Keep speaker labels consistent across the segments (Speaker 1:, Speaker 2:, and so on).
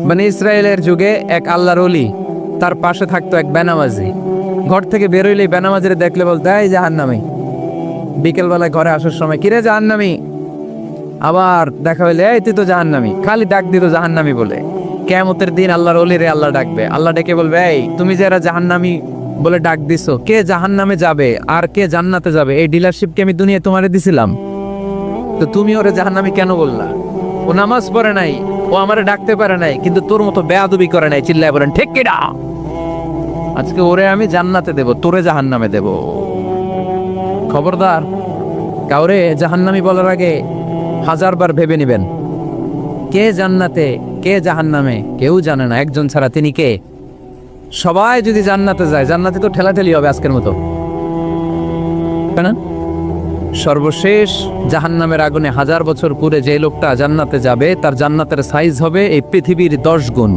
Speaker 1: বনি ইসরায়েলের যুগে এক আল্লাহর ওলি, তার পাশে থাকতো এক বেনামাজি। ঘর থেকে বেরোইলে বেনামাজিরে দেখলে বলতো, এই জাহান্নামী। বিকেলবেলায় ঘরে আসার সময়, কিরে জাহান্নামী? আবার দেখা হইলে, এই তুই তো জাহান্নামী। খালি ডাক দিত জাহান্নামী বলে। কিয়ামতের দিন আল্লাহর ওলিরে আল্লাহ ডাকবে। আল্লাহ ডেকে বলবে, এই তুমি যে এরা জাহান্নামী বলে ডাক দিছো, কে জাহান্নামে যাবে আর কে জান্নাতে যাবে, এই ডিলারশিপ কি আমি দুনিয়ায় তোমারে দিছিলাম? তো তুমি ওরে জাহান্নামী কেন বললা? ও নামাজ পড়ে নাই, ও আমারে ডাকতে পারে নাই, কিন্তু তোর মতো বেয়াদবি করে নাই। চিল্লায় বলেন ঠিক কিনা? আজকে ওরে আমি জান্নাতে দেব, তোরে জাহান্নামে দেব। খবরদার, কাউরে জাহান্নামী বলার আগে 1000 বার ভেবে নিবেন। কে জান্নাতে কে জাহান্নামে কেউ জানে না, একজন ছাড়া, তিনি কে? সবাই যদি জান্নাতে যায়, জান্নাতে তো ঠেলাঠেলি হবে আজকের মতো, তাই না? সর্বশেষ জাহান্নামের আগুনে 1000 বছর পুরে যে লোকটা জান্নাতে যাবে, তার জান্নাতের সাইজ হবে এই পৃথিবীর 10 গুণ।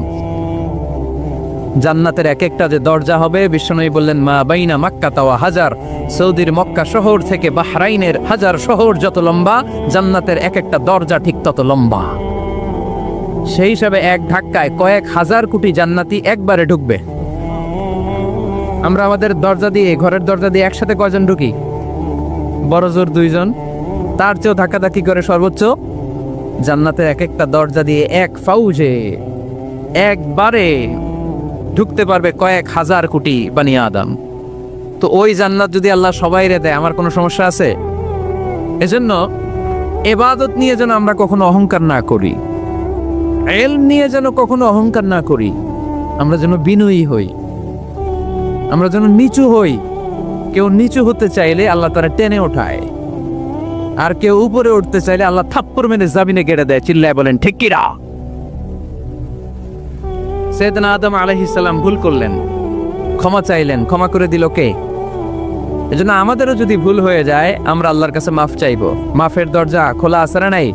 Speaker 1: জান্নাতের এক একটা যে দরজা হবে, বিশ্বনবী বললেন, মা বাইনা মাক্কা তাওয়া হাজার, সৌদির মক্কা শহর থেকে বাহরাইনের হাজার শহর যত লম্বা, জান্নাতের এক একটা দরজা ঠিক তত লম্বা। সেই হিসাবে এক ধাক্কায় কয়েক হাজার কোটি জান্নাতি একবারে ঢুকবে। আমরা আমাদের দরজা দিয়ে, ঘরের দরজা দিয়ে একসাথে কয়জন ঢুকি? বড় জোর 2 জন। তার চেয়েও ধাক্কাধাক্কি করে সর্বোচ্চ জান্নাতের এক একটা দরজা দিয়ে এক ফাউজে একবারে ঢুকতে পারবে কয়েক হাজার কোটি বানি আদম। তো ওই জান্নাত যদি আল্লাহ সবাইরে দেয়, আমার কোনো সমস্যা আছে? এজন্য ইবাদত নিয়ে যেন আমরা কখনো অহংকার না করি, ইলম নিয়ে যেন কখনো অহংকার না করি। আমরা যেন বিনয়ী হই, আমরা যেন নিচু হই। কেউ নিচু হতে চাইলে আল্লাহ তারা টেনে ওঠায়, আর কেউ উপরে উঠতে চাইলে আল্লাহ থাপ্পড় মেরে জামিনে গেড়ে দেয়। চিল্লায় বলেন ঠিক কিনা? সাইয়েদনা আদম আলাইহিস সালাম ভুল করলেন, ক্ষমা চাইলেন, ক্ষমা করে দিল কে? এজন্য আমাদেরও যদি ভুল হয়ে যায়, আমরা আল্লাহর কাছে মাফ চাইবো। মাফের দরজা খোলা আছে না নাই?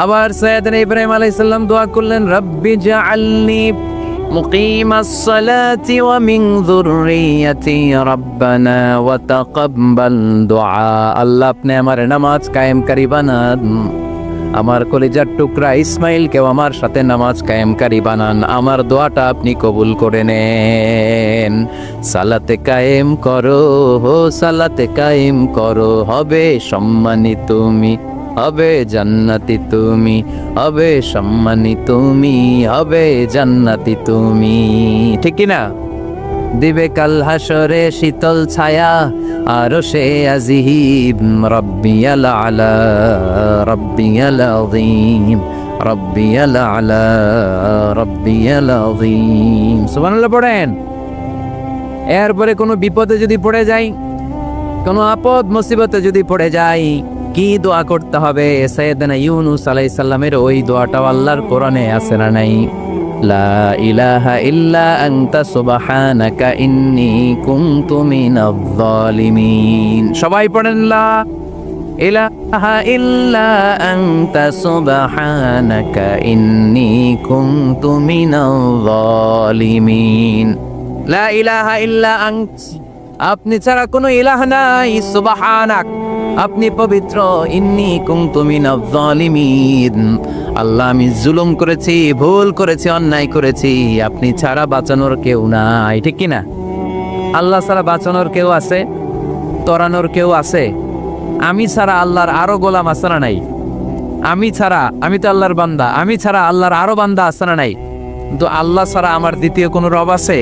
Speaker 1: আবার সাইয়েদনা ইব্রাহিম আলাইহিস সালাম দোয়া করলেন, রব্বি জাআলনি মুকিমাস সালাতি ওয়া মিন যুররিয়াতি রব্বানা ওয়া তাকাব্বাল দুআ। আল্লাহ আপনি আমার নামাজ কায়েমকারী বানান, আমার কলিজার টুকরা ইসমাইলকেও আমার সাথে নামাজ কায়েমকারী বানান, আমার দোয়াটা আপনি কবুল করে নেন। সালাতে কায়েম করো, সালাতে কায়েম করো, হবে সম্মানী তুমি, হবে জান্নাতি তুমি, হবে সম্মানী তুমি, হবে জান্নাতি তুমি। ঠিক কি না? দিবে কাল হাসরে শীতল ছায়া, আরশে আজিম, রব্বিয়াল আলা, রব্বিয়াল আযীম, রব্বিয়াল আলা, রব্বিয়াল আযীম। সুবহানাল্লাহ পড়েন। এরপরে কোনো বিপদে যদি পড়ে যাই, কোনো আপদ মুসিবতে যদি পড়ে যাই, কি দোয়া করতে হবে? সাইয়েদনা ইউনূস আলাইহিস সালামের ওই দোয়াটাও আল্লাহর কোরআনে আছে না নাই? লা ইলাহা ইল্লা আনতা সুবহানাকা ইন্নী কুনতু মিনাজ জালিমিন। সবাই পড়েন, লা ইলাহা ইল্লা আনতা সুবহানাকা ইন্নী কুনতু মিনাজ জালিমিন। লা ইলাহা ইল্লা আনত, আপনি ছাড়া কোনো ইলাহ নাই, সুবহানাক, আপনি পবিত্র, ইন্নী কুনতু মিনাজ জালিমিন, আল্লাহ আমি জুলুম করেছি, ভুল করেছি, অন্যায় করেছি, আপনি ছাড়া বাঁচানোর কেউ নাই। ঠিক কি না? আল্লাহ ছাড়া বাঁচানোর কেউ আছে? তরানোর কেউ আছে? আমি ছাড়া আল্লাহর আরো গোলাম আছে না নাই? আমি ছাড়া, আমি তো আল্লাহর বান্দা, আমি ছাড়া আল্লাহর আরো বান্দা আছে না নাই? তো আল্লাহ ছাড়া আমার দ্বিতীয় কোনো রব আছে?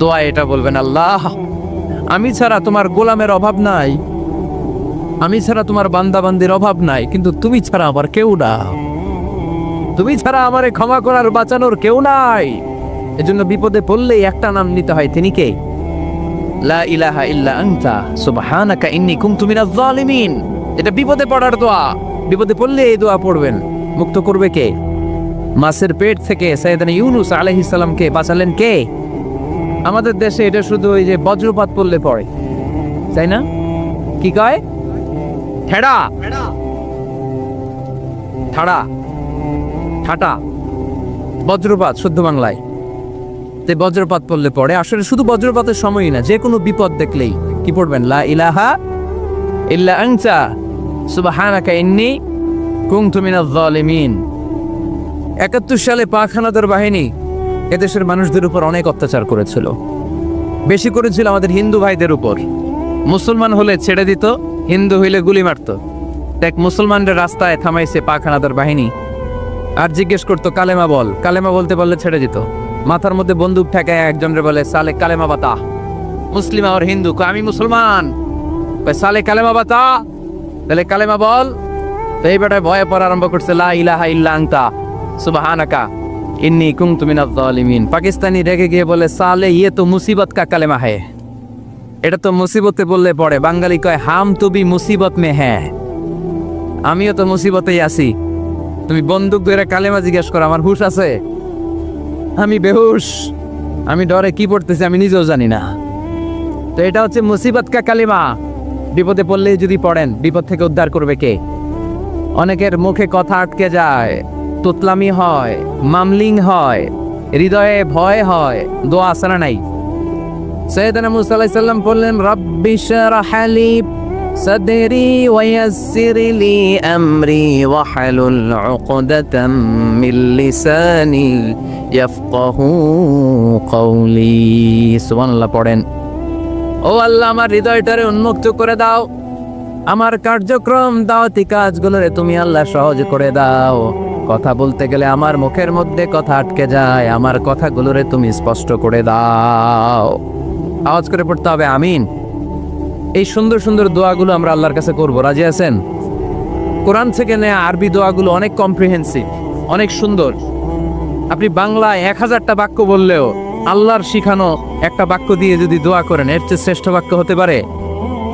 Speaker 1: দোয়া এটা বলবেন, আল্লাহ আমি ছাড়া তোমার গোলামের অভাব নাই, আমি ছাড়া তোমার বান্দা বান্দির অভাব নাই, কিন্তু তুমি ছাড়া আমার কেউ না, তুমি ছাড়া আমারে ক্ষমা করার বাঁচানোর কেউ নাই। এজন্য বিপদে পড়লেই একটা নাম নিতে হয়, তিনি কে? লা ইলাহা ইল্লা আনতা সুবহানাকা ইন্নী কুনতু মিনাজ জালিমিন। এটা বিপদে পড়ার দোয়া। বিপদে পড়লে এই দোয়া পড়বেন। মুক্ত করবে কে? মাছের পেট থেকে সাইয়েদনা ইউনূস আলাইহিস সালামকে বাঁচালেন কে? আমাদের দেশে এটা শুধু ওই যে বজ্রপাত পড়লে পড়ে, তাই না? কি কয়? ঠেড়া, ঠাড়া, ঠাটা, বজ্রপাত শুদ্ধ বাংলায়। তে বজ্রপাত পড়লে পড়ে। আসলে শুধু বজ্রপাতের সময়ই না, যে কোনো বিপদ দেখলেই কি পড়বেন? লা ইলাহা ইল্লা আনতা সুবহানাকা ইন্নী কুনতু মিনাজ জালিমিন। 71 সালে পাক হানাদার বাহিনী এদেশের মানুষদের উপর অনেক অত্যাচার করেছিল, বেশি করেছিল আমাদের হিন্দু ভাইদের উপর। মুসলমান হলে ছেড়ে দিত, হিন্দু হইলে গুলি মারত। এক মুসলমানদের রাস্তায় থামাইছে পাক হানাদার বাহিনী, আর জিজ্ঞেস করতো কালেমা বল, কালেমা বলতে বললে ছেড়ে দিত। মাথার মধ্যে বন্দুক ঠেকায় একজনরে বলে সালে কালেমা বাতা, মুসলিম আর হিন্দু, আমি মুসলমান, সালে কালেমা বাতা, তাহলে কালেমা বল। তো এই বেটায় ভয়ে পড়া আরম্ভ করছে, লা ইলাহা ইল্লা আনতা সুবহানাকা ইন্নী কুনতু মিনাজ জালিমিন। পাকিস্তানি রেগে গিয়ে বলে সালে ইয়ে তো মুসিবত কা কালেমা হ্যায়, এটা তো মুসিবতে বললে পড়ে। বাঙালি কয় হাম তো বি মুসিবত মে হ্যাঁ, আমিও তো মুসিবতেই আছি। তুমি বন্দুক ধরে কালেমা জিজ্ঞেস করো, আমার হুশ আছে? আমি বেহুশ, আমি ডরে কি পড়তেছি আমি নিজেও জানি না। তো এটা হচ্ছে মুসিবত কা কালেমা। বিপদে পড়লেই যদি পড়েন, বিপদ থেকে উদ্ধার করবে কে? অনেকের মুখে কথা আটকে যায়, তুতলামি হয়, মামলিং হয়, হৃদয়ে ভয় হয়, দোয়া আসরা নাই। সৈয়দনা মুসা আলাইহিস সালাম বললেন রাব্বি শরহ লি সাদরি ওয়া ইয়াসসির লি আমরি ওয়াহলুল উকদাতাম মিন লিসানি ইয়াফকাহু কওলি। সুবহানাল্লাহ পড়েন। ও আল্লাহ, আমার হৃদয়টারে উন্মুক্ত করে দাও, আমার কার্যক্রম দাওয়াতি কাজগুলোরে তুমি আল্লাহ সহজ করে দাও। কথা বলতে গেলে আমার মুখের মধ্যে কথা আটকে যায়, আমার কথাগুলোরে তুমি স্পষ্ট করে দাও। আওয়াজ করে পড়তে হবে আমিন। এই সুন্দর সুন্দর দোয়াগুলো আমরা আল্লাহর কাছে করব, রাজি আছেন? কোরআন থেকে নেয়া আরবি দোয়াগুলো অনেক কম্প্রিহেন্সিভ, অনেক সুন্দর। আপনি বাংলায় 1000টা বাক্য বললেও আল্লাহর শিখানো একটা বাক্য দিয়ে যদি দোয়া করেন, এর চেয়ে শ্রেষ্ঠ বাক্য হতে পারে?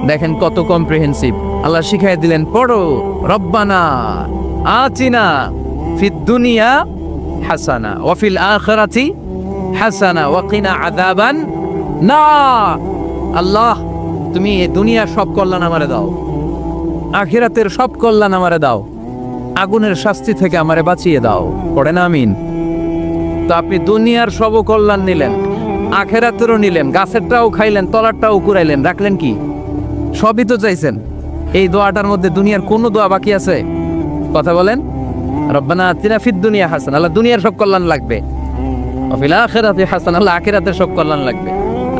Speaker 1: দেখেন কত কম্প্রিহেন্সিভ। আল্লাহ শিখাই দিলেন, পড়ো রব্বানা আতিনা ফিদ দুনিয়া হাসানা ওয়া ফিল আখিরাতি হাসানা ওয়া কিনা আযাবান নার। আল্লাহ, তুমি এই দুনিয়ার সব কল্যাণ আমারে দাও, আখিরাতের সব কল্যাণ আমারে দাও, আগুনের শাস্তি থেকে আমারে বাঁচিয়ে দাও। পড়েন আমিন। তো আপনি দুনিয়ার সব কল্যাণ নিলেন, আখিরাতেরও নিলেন, গাছেরটাও খাইলেন, তলারটাও কুড়াইলেন, রাখলেন কি? সবই তো চাইছেন। এই দোয়াটার মধ্যে দুনিয়ার কোনো দোয়া বাকি আছে? কথা বলেন। রব্বানা আতিনা ফিদ দুনিয়া হাসানা, আল্লাহ দুনিয়ার সব কল্যাণ লাগবে। ওয়া ফিল আখিরাতি হাসানা, আল্লাহ আখিরাতের সব কল্যাণ লাগবে,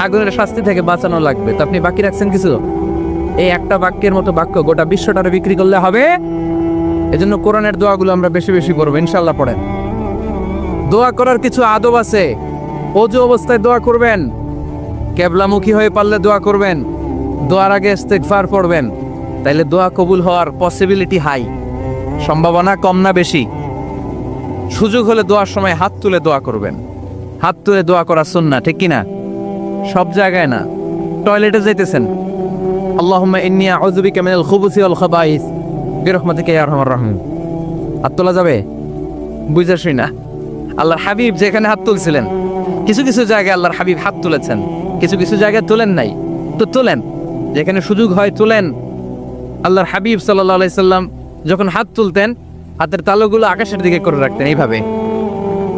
Speaker 1: আগুনের শাস্তি থেকে বাঁচানো লাগবে। তো আপনি বাকি রাখছেন কিছু? এই একটা বাক্যের মতো বাক্য গোটা বিশ্বটারে বিক্রি করলে হবে। এজন্য কোরআনের দোয়াগুলো আমরা বেশি বেশি করবো ইনশাআল্লাহ। পড়েন। দোয়া করার কিছু আদব আছে। ওযু অবস্থায় দোয়া করবেন, কিবলামুখী হয়ে পারলে দোয়া করবেন, দোয়ার আগে ইস্তেগফার পড়বেন, তাইলে দোয়া কবুল হওয়ার পসিবিলিটি হাই, সম্ভাবনা কম না বেশি? সুযোগ হলে দোয়ার সময় হাত তুলে দোয়া করবেন। হাত তুলে দোয়া করা সুন্নাহ, ঠিক কিনা? সব জায়গায় না। টয়লেটে যাইতেছেন, আল্লাহুম্মা ইন্নী আউযু বিকা মিনাল খুবুসি ওয়াল খাবাইস বিরহমাতিকা ইয়া আরহামার রাহিম। হাত তোলা যাবে? বুঝাসই না। আল্লাহর হাবিব যেখানে হাত তুলছিলেন, কিছু কিছু জায়গায় আল্লাহর হাবিব হাত তুলেছেন, কিছু কিছু জায়গায় তুলেন নাই। তো তুলেন, যেখানে সুযোগ হয় তুলেন। আল্লাহর হাবিব সাল্লাল্লাহু আলাইহি সাল্লাম যখন হাত তুলতেন, হাতের তালুগুলো আকাশের দিকে করে রাখতেন এইভাবে।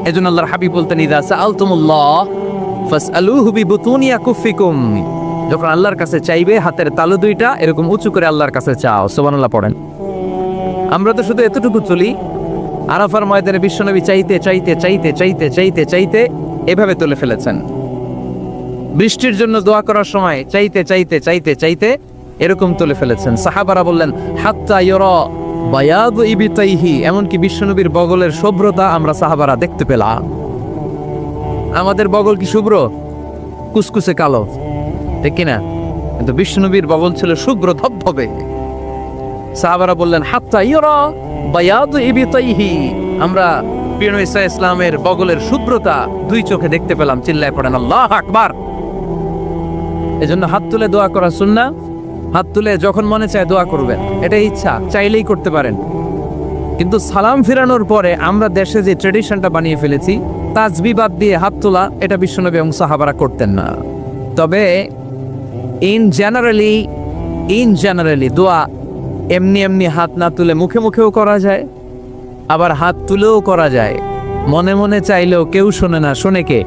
Speaker 1: এজন্য আল্লাহর হাবিব বলতেন, ইযা সাআলতুমুল্লাহ ফাসআলুহু বিবুতুনি আকুফিকুম। যখন আল্লাহর কাছে চাইবে, হাতের তালু দুইটা এরকম উঁচু করে আল্লাহর কাছে চাও। সুবহানাল্লাহ পড়েন। আমরা তো শুধু এতটুকু চলি। আরাফার ময়দানে বিশ্বনবী চাইতে চাইতে চাইতে চাইতে চাইতে চাইতে এভাবে তুলে ফেলেছেন। বৃষ্টির জন্য দোয়া করার সময় চাইতে চাইতে চাইতে চাইতে এরকম তুলে ফেলেছেন। সাহাবারা বললেন হাত্তা ইউরা বায়াদু ইবতাইহি, এমনকি বিশ্বনবীর বগলের শুভ্রতা আমরা সাহাবারা দেখতে পেলাম। আমাদের বগল কি শুভ্র? কুসকুসে কালো, ঠিক কিনা? কিন্তু বিশ্বনবীর বগল ছিল শুভ্র ধবধবে। সাহাবারা বললেন হাত্তা ইউরা বায়াদু ইবতাইহি, আমরা প্রিয় নবী সাল্লাল্লাহু আলাইহি ওয়াসাল্লামের বগলের শুভ্রতা দুই চোখে দেখতে পেলাম। চিল্লায় পড়েন আল্লাহু আকবার। এজন্য হাত তুলে দোয়া করা সুন্নাহ। হাত তুলে যখন মনে চায় দোয়া করবেন, এটা ইচ্ছা, চাইলেই করতে পারেন। কিন্তু সালাম ফিরানোর পরে আমরা দেশে যে ট্রেডিশনটা বানিয়ে ফেলেছি, তাসবিহ বাদ দিয়ে হাত তোলা, এটা বিশ্বনবী এবং সাহাবারা করতেন না। তবে ইন জেনারেলি দোয়া এমনি এমনি হাত না তুলে মুখে মুখেও করা যায়, আবার হাত তুলেও করা যায়। মনে মনে চাইলেও কেউ শোনে না, শোনে কে?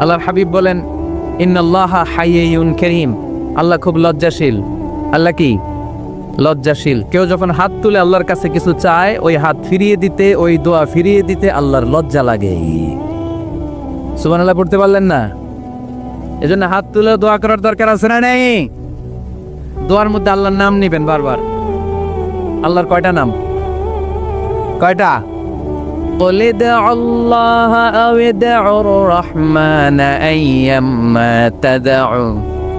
Speaker 1: আল্লাহর হাবিব বলেন ইন্নাল্লাহা হাইয়ুন কারীম, আল্লাহ খুব লজ্জাশীল। আল্লাহ কি? লজ্জাশীল। কেউ যখন হাত তুলে আল্লাহর কাছে কিছু চায়, ওই হাত ফিরিয়ে দিতে, ওই দোয়া ফিরিয়ে দিতে আল্লাহর লজ্জা লাগে। সুবহানাল্লাহ পড়তে পারলেন না? এজন্য হাত তুলে দোয়া করার দরকার আছে না নেই? দোয়ার মধ্যে আল্লাহর নাম নিবেন বারবার। আল্লাহর কয়টা নাম? কয়টা? قل ادعوا الله أو ادعوا الرحمن أيما تدعوا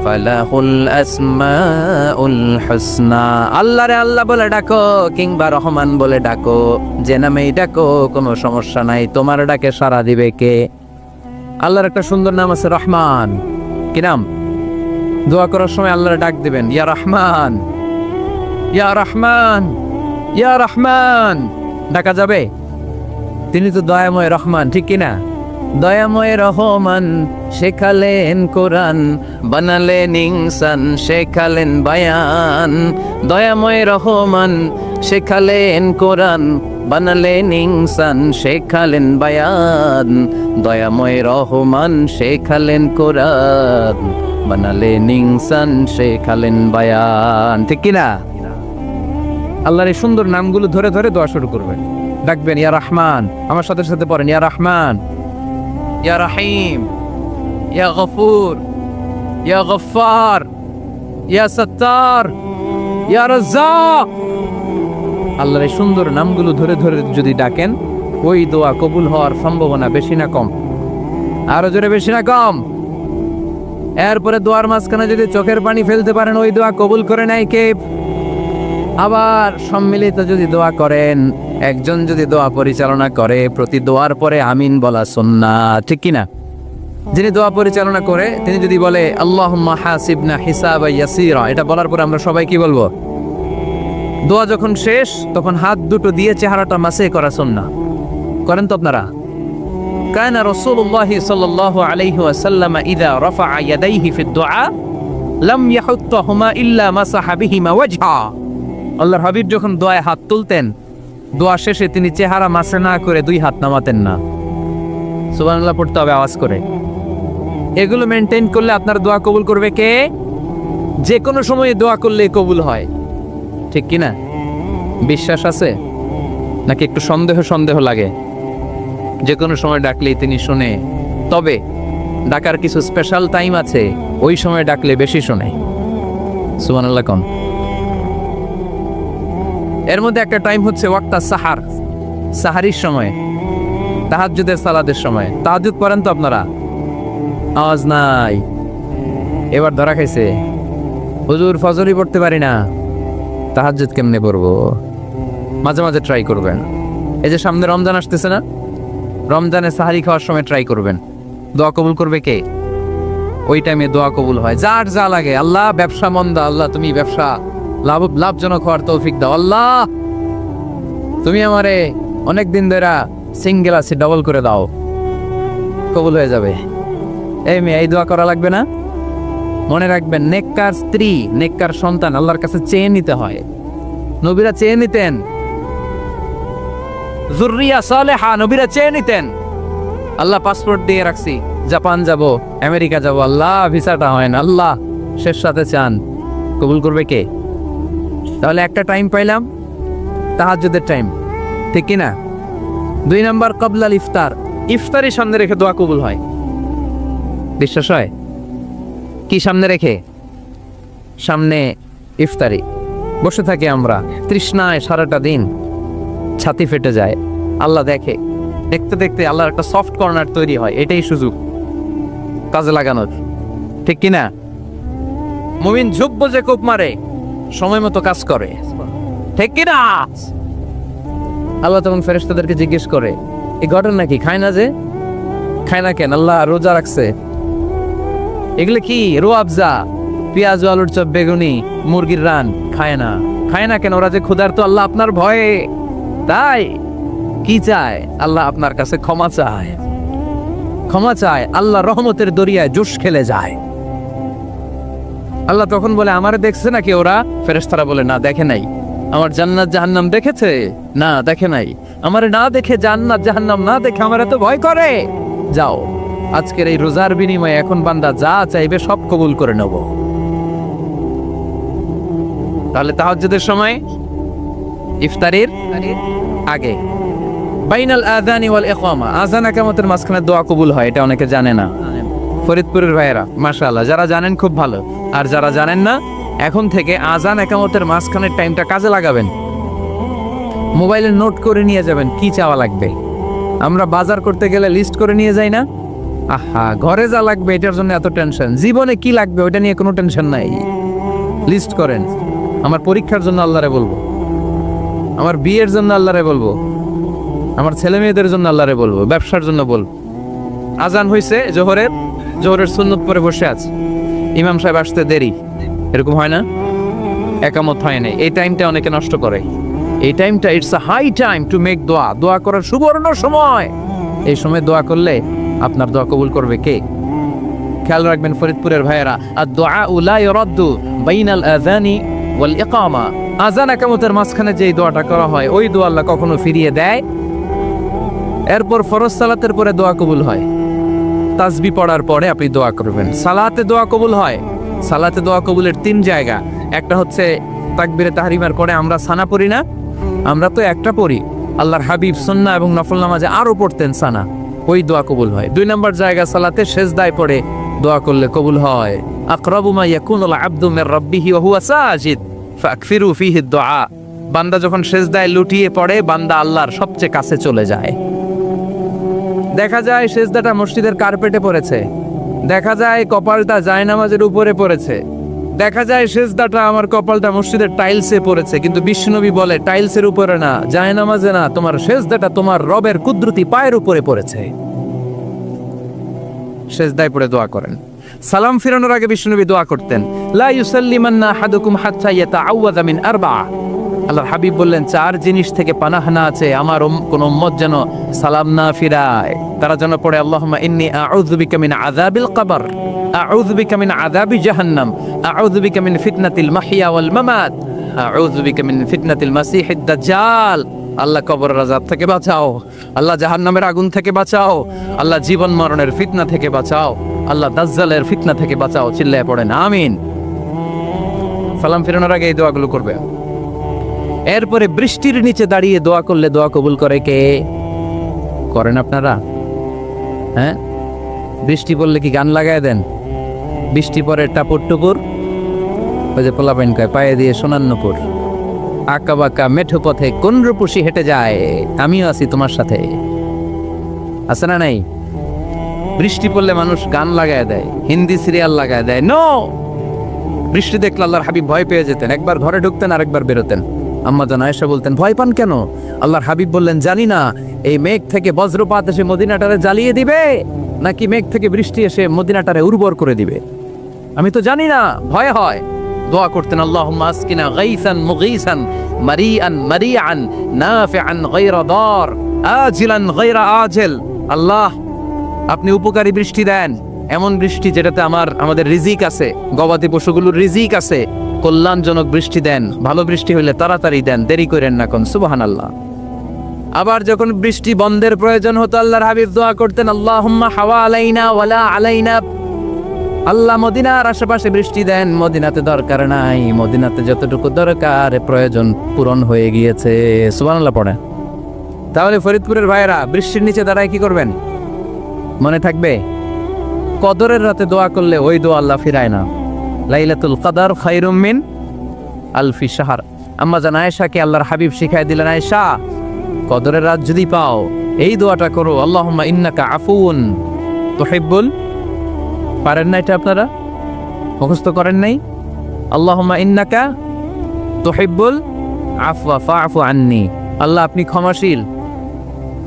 Speaker 1: فله الأسماء الحسنى। আল্লাহ রে আল্লাহ বলে ডাকো কিংবা রহমান বলে ডাকো, যে নামেই ডাকো কোনো সমস্যা নাই, তোমার ডাকে সাড়া দিবে কে? আল্লাহর একটা সুন্দর নাম আছে রহমান। কি নাম? দোয়া করার সময় আল্লাহর ডাক দিবেন, ইয়া রহমান, ইয়া রহমান, ইয়া রহমান। ডাকা যাবে? তিনি তো দয়াময় রহমান, ঠিক কিনা? দয়াময় রহমান শেখালেন কোরআন, বানালেন ইনসান, শেখালেন বায়ান। দয়াময় রহমান শেখালেন কোরআন, বানালেন ইনসান, শেখালেন বায়ান। দয়াময় রহমান শেখালেন কোরআন, বানালেন ইনসান, শেখালেন বায়ান। ঠিক কিনা? আল্লাহর এই সুন্দর নামগুলো ধরে ধরে দোয়া শুরু করবেন, ডাকবেন ইয়া রহমান। আমার সাথে সাথে পড়েন, ইয়া রহমান, ইয়া রহিম, ইয়া গফুর, ইয়া গফফার, ইয়া সত্তার, ইয়া রাজ্জাক। আল্লাহর এই সুন্দর নামগুলো ধরে ধরে যদি ডাকেন, ওই দোয়া কবুল হওয়ার সম্ভাবনা বেশি না কম? আরো জোরে, বেশি না কম? এরপরে দোয়ার মাঝখানে যদি চোখের পানি ফেলতে পারেন, ওই দোয়া কবুল করে নেয় কে? আবার সম্মিলিত যদি দোয়া করেন, একজন যদি দোয়া পরিচালনা করে, প্রতি দোয়ার পরে আমিন বলা সুন্নাহ, ঠিক কিনা? যিনি দোয়া পরিচালনা করে তিনি যদি বলে আল্লাহুম্মা হাসিবনা হিসাবান ইয়াসীরা, এটা বলার পরে আমরা সবাই কি বলবো? দোয়া যখন শেষ তখন হাত দুটো দিয়ে চেহারাটা মাসে করা সুন্নাহ। করেন তো আপনারা? কানা রাসূলুল্লাহ সাল্লাল্লাহু আলাইহি ওয়াসাল্লাম ইযা রাফা'a ইয়াদাইহি ফিদ দুআ লাম ইয়াহুত্তাহুমা ইল্লা মাসাহা বিহিমা ওয়াজহা। আল্লাহর হাবিব যখন দোয়ায় হাত তুলতেন, দোয়া শেষে তিনি চেহারা মাসে না করে দুই হাত নামাতেন না। সুবহানাল্লাহ পড়তে হবে আওয়াজ করে। এগুলো মেনটেন করলে আপনার দোয়া কবুল করবে কে? যে কোনো সময়ে দোয়া করলে কবুল হয়, ঠিক কিনা? বিশ্বাস আছে নাকি একটু সন্দেহ সন্দেহ লাগে? যে কোনো সময় ডাকলেই তিনি শুনে, তবে ডাকার কিছু স্পেশাল টাইম আছে, ওই সময় ডাকলে বেশি শুনে। সুবহানাল্লাহ কোন? এর মধ্যে একটা টাইম হচ্ছে ওয়াক্তা সাহার, সাহারির সময়, তাহাজ্জুদের সালাতের সময়। তাহাজ্জুদ পড়েন তো আপনারা? আওয়াজ নাই, এবার ধরা খাইছে। হুজুর ফজরই পড়তে পারি না, তাহাজ্জুদ কেমনে পড়বো? মাঝে মাঝে ট্রাই করবেন। এই যে সামনে রমজান আসতেছে না, রমজানে সাহারি খাওয়ার সময় ট্রাই করবেন। দোয়া কবুল করবে কে? ওই টাইমে দোয়া কবুল হয়। যার যা লাগে, আল্লাহ ব্যবসা মন্দা, আল্লাহ তুমি ব্যবসা লাভজনক হওয়ার তৌফিক দাও, আল্লাহ তুমি আমারে অনেকদিন ধরে সিঙ্গেল আছি, ডাবল করে দাও, কবুল হয়ে যাবে। এই মেয়ে, এই দোয়া করা লাগবে না? মনে রাখবেন, নেককার স্ত্রী, নেককার সন্তান আল্লাহর কাছে চেয়ে নিতে হয়। নবীরা চেয়ে নিতেন, যুররিয়া সালেহা নবীরা চেয়ে নিতেন। আল্লাহ পাসপোর্ট দিয়ে রাখছি, জাপান যাব, আমেরিকা যাব, আল্লাহ ভিসাটা হয় না, আল্লাহ শেষ সাথে চান, কবুল করবে কে? তাহলে একটা টাইম পাইলাম, তাহাজ্জুদের টাইম, ঠিক কিনা? 2 নাম্বার ক্বাবলাল ইফতার, ইফতারি সামনে রেখে দোয়া কবুল হয়। বিশ্বাস হয়? কি সামনে রেখে? সামনে ইফতারি। বসে থাকি আমরা তৃষ্ণায় সারাটা দিন, ছাতি ফেটে যায়, আল্লাহ দেখে। দেখতে দেখতে আল্লাহর একটা সফট কর্নার তৈরি হয়। এটাই সুযোগ কাজে লাগানোর, ঠিক কিনা? মুমিন ঝুব্ব যে কোপ মারে, সময় মতো কাজ করে, ঠিক কিনা? আল্লাহ তখন ফেরেশতাদেরকে জিজ্ঞেস করে, এই ঘটনা কি? খায় না যে? খায় না কেন? আল্লাহ রোজা রাখছে। এগুলো কি? রো আফজা, পেঁয়াজ, আলুর চপ, বেগুনি, মুরগির রান, খায় না। খায় না কেন? ওরা যে ক্ষুধার্ত, আল্লাহ আপনার ভয়ে। তাই কি চায়? আল্লাহ আপনার কাছে ক্ষমা চায়, ক্ষমা চায়। আল্লাহ রহমতের দরিয়ায় জোশ খেলে যায়। আল্লাহ তখন বলে, আমারে দেখছে নাকি ওরা? ফেরেশতারা বলে, না দেখে নাই। আমার জান্নাত জাহান্নাম দেখেছে? না দেখে নাই। আমারে না দেখে, জান্নাত জাহান্নাম না দেখে আমার এত ভয় করে? যাও, আজকের এই রোজার বিনিময়ে এখন বান্দা যা চাইবে সব কবুল করে নেব। তাহলে তাহাজ্জুদের সময় ইফতারির আগে বাইনাল আযানি ওয়াল ইকামা, আযান ইকামতের মাঝখানে দোয়া কবুল হয়, এটা অনেকে জানে না। ফরিদপুরের ভাইয়েরা মাশাআল্লাহ, যারা জানেন খুব ভালো, আর যারা জানেন না এখন থেকে আযান ইকামতের মাঝখানের টাইমটা কাজে লাগাবেন। মোবাইলে নোট করে নিয়ে যাবেন কি চাওয়া লাগবে। আমরা বাজার করতে গেলে লিস্ট করে নিয়ে যাই না? আহা, ঘরে যা লাগবে এটার জন্য এত টেনশন, জীবনে কি লাগবে ওটা নিয়ে কোনো টেনশন নাই। লিস্ট করেন। আমার পরীক্ষার জন্য আল্লাহরে বলবো, আমার বিয়ের জন্য আল্লাহরে বলবো, আমার ছেলে মেয়েদের জন্য আল্লাহরে বলবো, ব্যবসার জন্য বলবো। আজান হয়েছে জোহরের সুন্নত পরে বসে আছে, ইমাম সাহেব আসতে দেরি, এরকম হয় না? একামত হয় নাই, এই টাইমটা অনেকে নষ্ট করে। এই টাইমটা it's a high time to make দোয়া, দোয়া করার সুবর্ণ সময়। এই সময় দোয়া করলে আপনার দোয়া কবুল করবে কে? খেয়াল রাখবেন ফরিদপুরের ভাইয়েরা, আর দোয়া লা ইউরাদ্দু বাইনাল আযানি ওয়াল ইকামা, আযান ইকামতের মাঝখানে যেই দোয়াটা করা হয় ওই দোয়া আল্লাহ কখনো ফিরিয়ে দেয়। এরপর ফরজ সালাতের পরে দোয়া কবুল হয়, তাসবিহ পড়ার পরে আপনি দোয়া করবেন। সালাতে দোয়া কবুল হয়, সালাতে দোয়া কবুলের 3 জায়গা। একটা হচ্ছে তাকবীরে তাহরিমার পরে আমরা সানা পড়ি না, আমরা তো একটা পড়ি, আল্লাহর হাবিব সুন্নাহ এবং নফল নামাজে আরো পড়তেন সানা, ওই দোয়া কবুল হয়। 2 নম্বর জায়গা সালাতে সেজদায় পড়ে দোয়া করলে কবুল হয়। আকরাবু মা ইয়াকুনুল আবদু মির রাব্বিহি ওয়া হুয়া সাজিদ ফাকফিরু ফীহি দুআ, বান্দা যখন সেজদায় লুটিয়ে পড়ে বান্দা আল্লাহর সবচেয়ে কাছে চলে যায়। দেখা যায় সেজদাটা মসজিদের কার্পেটে পড়েছে, দেখা যায় কপালটা জায়নামাজের উপরে পড়েছে, দেখা যায় সেজদাটা আমার কপালটা মসজিদের টাইলসে পড়েছে, কিন্তু বিশ্বনবী বলে টাইলসের উপরে না, জায়নামাজে না, তোমার সেজদাটা তোমার রবের কুদরতি পায়ের উপরে পড়েছে। সেজদায় পড়ে দোয়া করেন। সালাম ফিরানোর আগে বিশ্বনবী দোয়া করতেন, লা ইউসাল্লিমান্না আহাদুকুম হাত্তা ইয়াতাআওয়াযা মিন আরবা'a, আল্লাহর হাবিব বললেন 4 জিনিস থেকে পানাহ না আছে আমার কোন উম্মত যেন সালাম না ফিরায়। তারা যেন পড়ে আল্লাহুম্মা ইন্নী আউযু বিকা মিন আযাবিল কবর, আউযু বিকা মিন আযাবি জাহান্নাম, আউযু বিকা মিন ফিতনাতিল মাহইয়া ওয়াল মামাত, আউযু বিকা মিন ফিতনাতিল মাসিহিদ দাজ্জাল। আল্লাহ কবরের আযাব থেকে বাঁচাও, আল্লাহ জাহান্নামের আগুন থেকে বাঁচাও, আল্লাহ জীবন মরণের ফিতনা থেকে বাঁচাও, আল্লাহ দাজ্জালের ফিতনা থেকে বাঁচাও। চিল্লায়ে পড়েন আমিন। সালাম ফিরানোর আগে এই দোয়াগুলো করবে। এরপরে বৃষ্টির নিচে দাঁড়িয়ে দোয়া করলে দোয়া কবুল করে কে? করেন আপনারা? হ্যাঁ, বৃষ্টি পড়লে কি গান লাগায় দেন? বৃষ্টি পরে টাপুর টুপুর, ওই যে পোলাপাইন কয় পায়ে দিয়ে সোনার নুপুর, আঁকা বাঁকা মেঠো পথে কোন রূপসী হেঁটে যায়, আমিও আছি তোমার সাথে, আছে না নাই? বৃষ্টি পড়লে মানুষ গান লাগায় দেয়, হিন্দি সিরিয়াল লাগায় দেয়। নো, বৃষ্টি দেখলে আল্লাহর হাবিব ভয় পেয়ে যেতেন, একবার ঘরে ঢুকতেন আরেকবার বেরোতেন। আম্মা জান আয়েশা বলতেন, ভয় পান কেন? আল্লাহর হাবিব বললেন, জানি না এই মেঘ থেকে বজ্রপাত এসে মদিনাটারে জ্বালিয়ে দিবে নাকি মেঘ থেকে বৃষ্টি এসে মদিনাটারে উর্বর করে দিবে, আমি তো জানি না, ভয় হয়। দোয়া করতেন, আল্লাহুম্মা আসকিনা গাইসান মুগীসান মারিআন মারিআন নাফিআন গায়রা দার আজিলান গায়রা আজিল। আল্লাহ, আপনি উপকারী বৃষ্টি দেন, এমন বৃষ্টি যেটাতে আমাদের রিজিক আছে, গবাদি পশুগুলোর রিজিক আছে, কল্যাণজনক বৃষ্টি দেন, ভালো বৃষ্টি হইলে তাড়াতাড়ি দেন, দেরি করেন না কোন। সুবহানাল্লাহ। আবার যখন বৃষ্টি বন্ধের প্রয়োজন হতো আল্লাহর হাবিব দোয়া করতেন, আল্লাহুম্মা হাওয়া আলাইনা ওয়ালা আলাইনা, আল্লাহ মদিনার আশেপাশে বৃষ্টি দেন, মদিনাতে দরকার নাই, মদিনাতে যতটুকু দরকার প্রয়োজন পূরণ হয়ে গিয়েছে। সুবহানাল্লাহ পড়ে। তাহলে ফরিদপুরের ভাইয়েরা বৃষ্টির নিচে দাঁড়ায় কি করবেন মনে থাকবে? কদরের রাতে দোয়া করলে ওই দোয়া আল্লাহ ফিরায় না। লাইলাতুল কদর খায়রুম মিন আলফি শাহর। আম্মা জান আয়েশাকে আল্লাহর হাবিব শিখাই দিলেন, আয়েশা কদরের রাত যদি পাও এই দোয়াটা করো, আল্লাহুম্মা ইন্নাকা আফুউন তুহিব্বুল, পারেন না এটা আপনারা? মুখস্থ করেন নাই? আল্লাহুম্মা ইন্নাকা তুহিব্বুল আফওয়া ফাআফু আন্নি, আল্লাহ আপনি ক্ষমাশীল,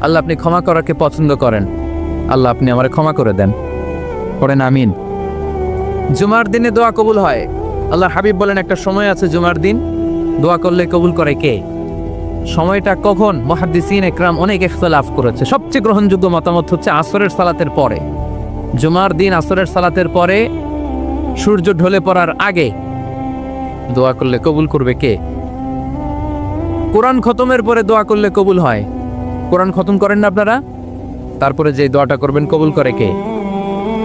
Speaker 1: আল্লাহ আপনি ক্ষমা করাকে পছন্দ করেন, আল্লাহ আপনি আমারে ক্ষমা করে দেন। পড়েন আমিন। জুমার দিনে দোয়া কবুল হয়। আল্লাহর হাবিব বলেন একটা সময় আছে জুমার দিন দোয়া করলে কবুল করে কে? সময়টা কখন? মুহাদ্দিসিন ইকরাম অনেক ইখতিলাফ করেছে, সবচেয়ে গ্রহণযোগ্য মতামত হচ্ছে আসরের সালাতের পরে। জুমার দিন আসরের সালাতের পরে সূর্য ঢলে পড়ার আগে দোয়া করলে কবুল করবে কে? কোরআন খতমের পরে দোয়া করলে কবুল হয়। কোরআন খতম করেন না আপনারা? তারপরে যে দোয়াটা করবেন কবুল করে কে?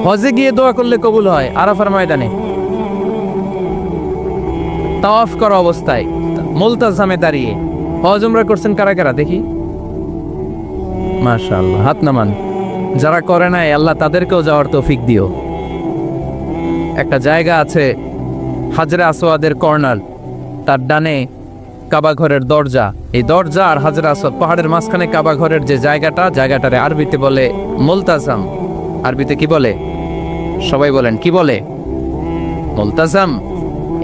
Speaker 1: হজে গিয়ে দোয়া করলে কবুল হয়, আরাফার ময়দানে। তাওয়াফ করা অবস্থায় মুলতাজামে দাঁড়িয়ে হজ উমরা করছেন কারা কারা দেখি? মাশাআল্লাহ, হাত নামান। যারা করে নাই আল্লাহ তাদেরকেও যাওয়ার তৌফিক দিও। একটা জায়গা আছে হাজরে আসওয়াদের কর্নার, তার ডানে কাবা ঘরের দরজা, এই দরজা আর হাজরে আসওয়াদ পাহাড়ের মাঝখানে কাবা ঘরের যে জায়গাটারে আরবিতে বলে মুলতাজাম। আরবিতে কি বলে? সবাই বলেন, কি বলে? মুলতাজাম।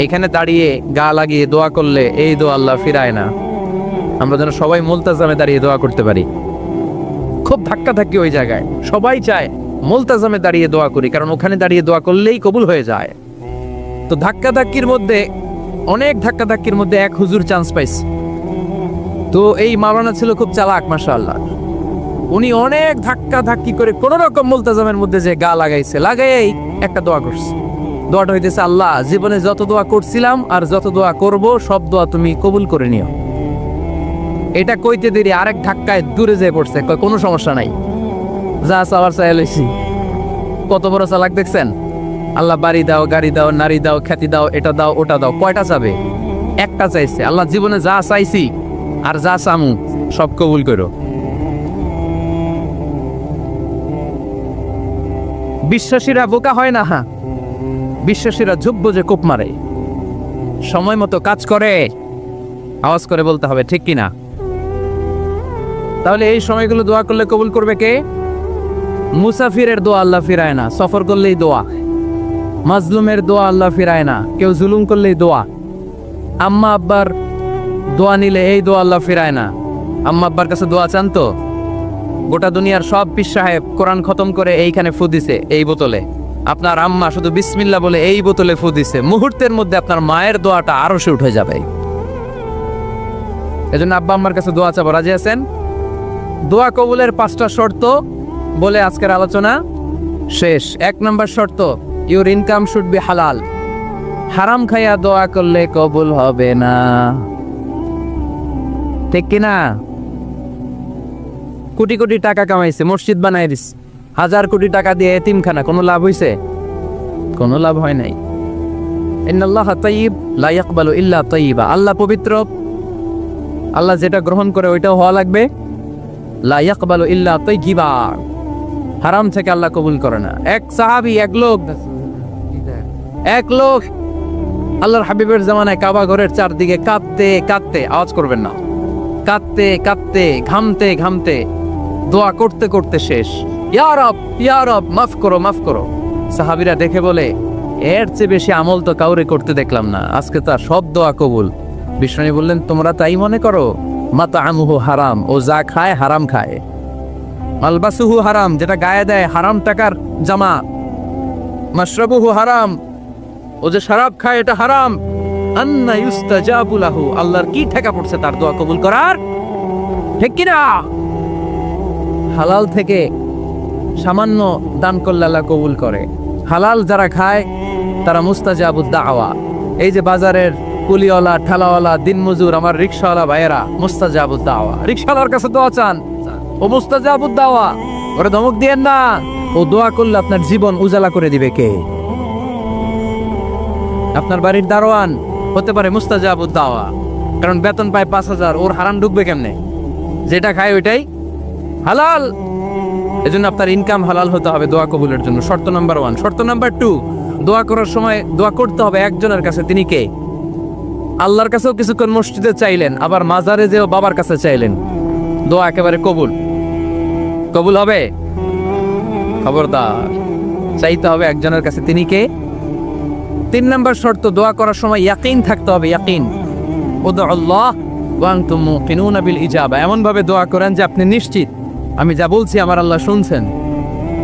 Speaker 1: এখানে দাঁড়িয়ে গা লাগিয়ে দোয়া করলে এই দোয়া আল্লাহ ফিরায় না। আমরা যেন সবাই মুলতাজামে দাঁড়িয়ে দোয়া করতে পারি। খুব ধাক্কা ধাক্কি ওই জায়গায়, সবাই চায় মুলতাজামে দাঁড়িয়ে দোয়া করি, কারণ ওখানে দাঁড়িয়ে দোয়া করলেই কবুল হয়ে যায়। তো ধাক্কা ধাক্কির মধ্যে, অনেক ধাক্কা ধাক্কির মধ্যে এক হুজুর চান্স পাইছে। তো এই মাওলানা ছিল খুব চালাক, মাশাআল্লাহ। উনি অনেক ধাক্কা ধাক্কি করে কোন রকম মুলতাজামের মধ্যে যে গা লাগাই একটা দোয়া করছে। দোয়াটা হইতেছে, আল্লাহ জীবনে যত দোয়া করছিলাম আর যত দোয়া করব সব দোয়া তুমি কবুল করে নিও। এটা কইতে দেরি আরেক ধাক্কায় দূরে যেয়ে পড়ছে, কয় কোনো সমস্যা নাই, যা চাওয়ার চাই লইছি। কত বড় চালাক দেখছেন? আল্লাহ বাড়ি দাও, গাড়ি দাও, নারী দাও, খ্যাতি দাও, এটা দাও, ওটা দাও, কয়টা চাবে? একটা চাইছে। আল্লাহ জীবনে যা চাইছি আর যা চামু সব কবুল করো। বিশ্বাসীরা বোকা হয় না, হ্যাঁ, বিশ্বাসীরা যোগ্য যে কোপ মারে, সময় মতো কাজ করে। আওয়াজ করে বলতে হবে, ঠিক কিনা? তাহলে এই সময়গুলো দোয়া করলে কবুল করবে কে? মুসাফিরের দোয়া আল্লাহ ফিরায় না, সফর করলেই দোয়া। মাজলুমের দোয়া আল্লাহ ফিরায় না, কেউ জুলুম করলেই দোয়া। আম্মা আব্বার দোয়া নিলে এই দোয়া আল্লাহ ফিরায় না। আম্মা আব্বার কাছে দোয়া চান তো? গোটা দুনিয়ার সব পীর সাহেব কোরআন খতম করে এইখানে ফু দিছে এই বোতলে, আপনার আম্মা শুধু বিসমিল্লাহ বলে এই বোতলে ফু দিছে, মুহূর্তের মধ্যে আপনার মায়ের দোয়াটা আরো সে উঠে যাবে। এজন্য আব্বা আম্মার কাছে দোয়া চাবো, রাজি আছেন? দোয়া কবুলের 5টা শর্ত বলে আজকের আলোচনা শেষ। 1 নম্বর শর্ত, ইউর ইনকাম শুড বি হালাল। হারাম খাইয়া দোয়া করলে কবুল হবে না, ঠিক কিনা? কোটি কোটি টাকা কামাইছে, মসজিদ বানাই দিস, 1000 কোটি টাকা দিয়ে এতিমখানা, কোনো লাভ হইছে? কোনো লাভ হয় নাই। ইন্নাল্লাহা তাইয়্যিব লা ইয়াকবালু ইল্লা তাইয়্যিবা। আল্লাহ পবিত্র, আল্লাহ যেটা গ্রহণ করে ওইটাও হওয়া লাগবে। লা ইয়াকবালু ইল্লা তাইয়্যিবা, হারাম থেকে আল্লাহ কবুল করে না। এক সাহাবী, এক লোক আল্লাহর হাবিবের জামানায় কাবা ঘরের চারদিকে কাঁদতে কাঁদতে, আওয়াজ করবেন না, কাঁদতে কাঁদতে, ঘামতে ঘামতে, দোয়া করতে করতে শেষ। ইয়া রব মাফ করো, মাফ করো। সাহাবীরা দেখে বলে, এর চেয়ে বেশি আমল তো কাউরে করতে দেখলাম না, আজকে তার সব দোয়া কবুল। বিষ্ণু বললেন, তোমরা তাই মনে করো? মাতাআমুহু হারাম, ও যা খায় হারাম খায়। মালবাসুহু হারাম, যেটা গায়ে দেয় হারাম টাকার জামা। মাশরাবুহু হারাম, ও যে শরাব খায় এটা হারাম। আন্না ইউস্তাজাবু লাহু, আল্লাহর কি ঠেকা পড়ছে তার দোয়া কবুল করার, ঠিক কি না? হালাল থেকে সামান্য দান করলে আল্লাহ কবুল করে। হালাল যারা খায় তারা মুস্তাজাবুদ দাওয়া। এই যে বাজারের কুলিওয়ালা, ঠেলাওয়ালা, দিনমজুর, আমার রিকশাওয়ালা ভাইয়েরা, মুস্তাজাবুদ দাওয়া। রিকশাওয়ালার কাছে দোয়া চান, ও মুস্তাজাবুদ দাওয়া। ওরে ধমক দিয়েন না, ও দোয়া করলে আপনার জীবন উজালা করে দিবে কে? আপনার বাড়ির দারোয়ান হতে পারে মুস্তাজাবুদ দাওয়া, কারণ বেতন পায় 5000, ওর হারাম ঢুকবে কেমনে? যেটা খায় ওইটাই হালাল। এজন্য আপনার ইনকাম হালাল হতে হবে দোয়া কবুলের জন্য। শর্ত নাম্বার 1। শর্ত নাম্বার 2, দোয়া করার সময় দোয়া করতে হবে একজনের কাছে। তিনি কে? আল্লাহর কাছেও কিছুক্ষণ মসজিদে চাইলেন, আবার মাজারে যেও বাবার কাছে চাইলেন, দোয়া একেবারে কবুল। কবুল হবে? খবরদার, চাইতে হবে একজনের কাছে। তিনি কে? 3 নম্বর শর্ত, দোয়া করার সময় ইয়াকিন থাকতে হবে। ইয়াকিন, উদউল্লাহ ওয়া আনতুম মুকিনুনা বিল ইজাবা। এমন ভাবে দোয়া করেন যে আপনি নিশ্চিত আমি যা বলছি আমার আল্লাহ শুনছেন,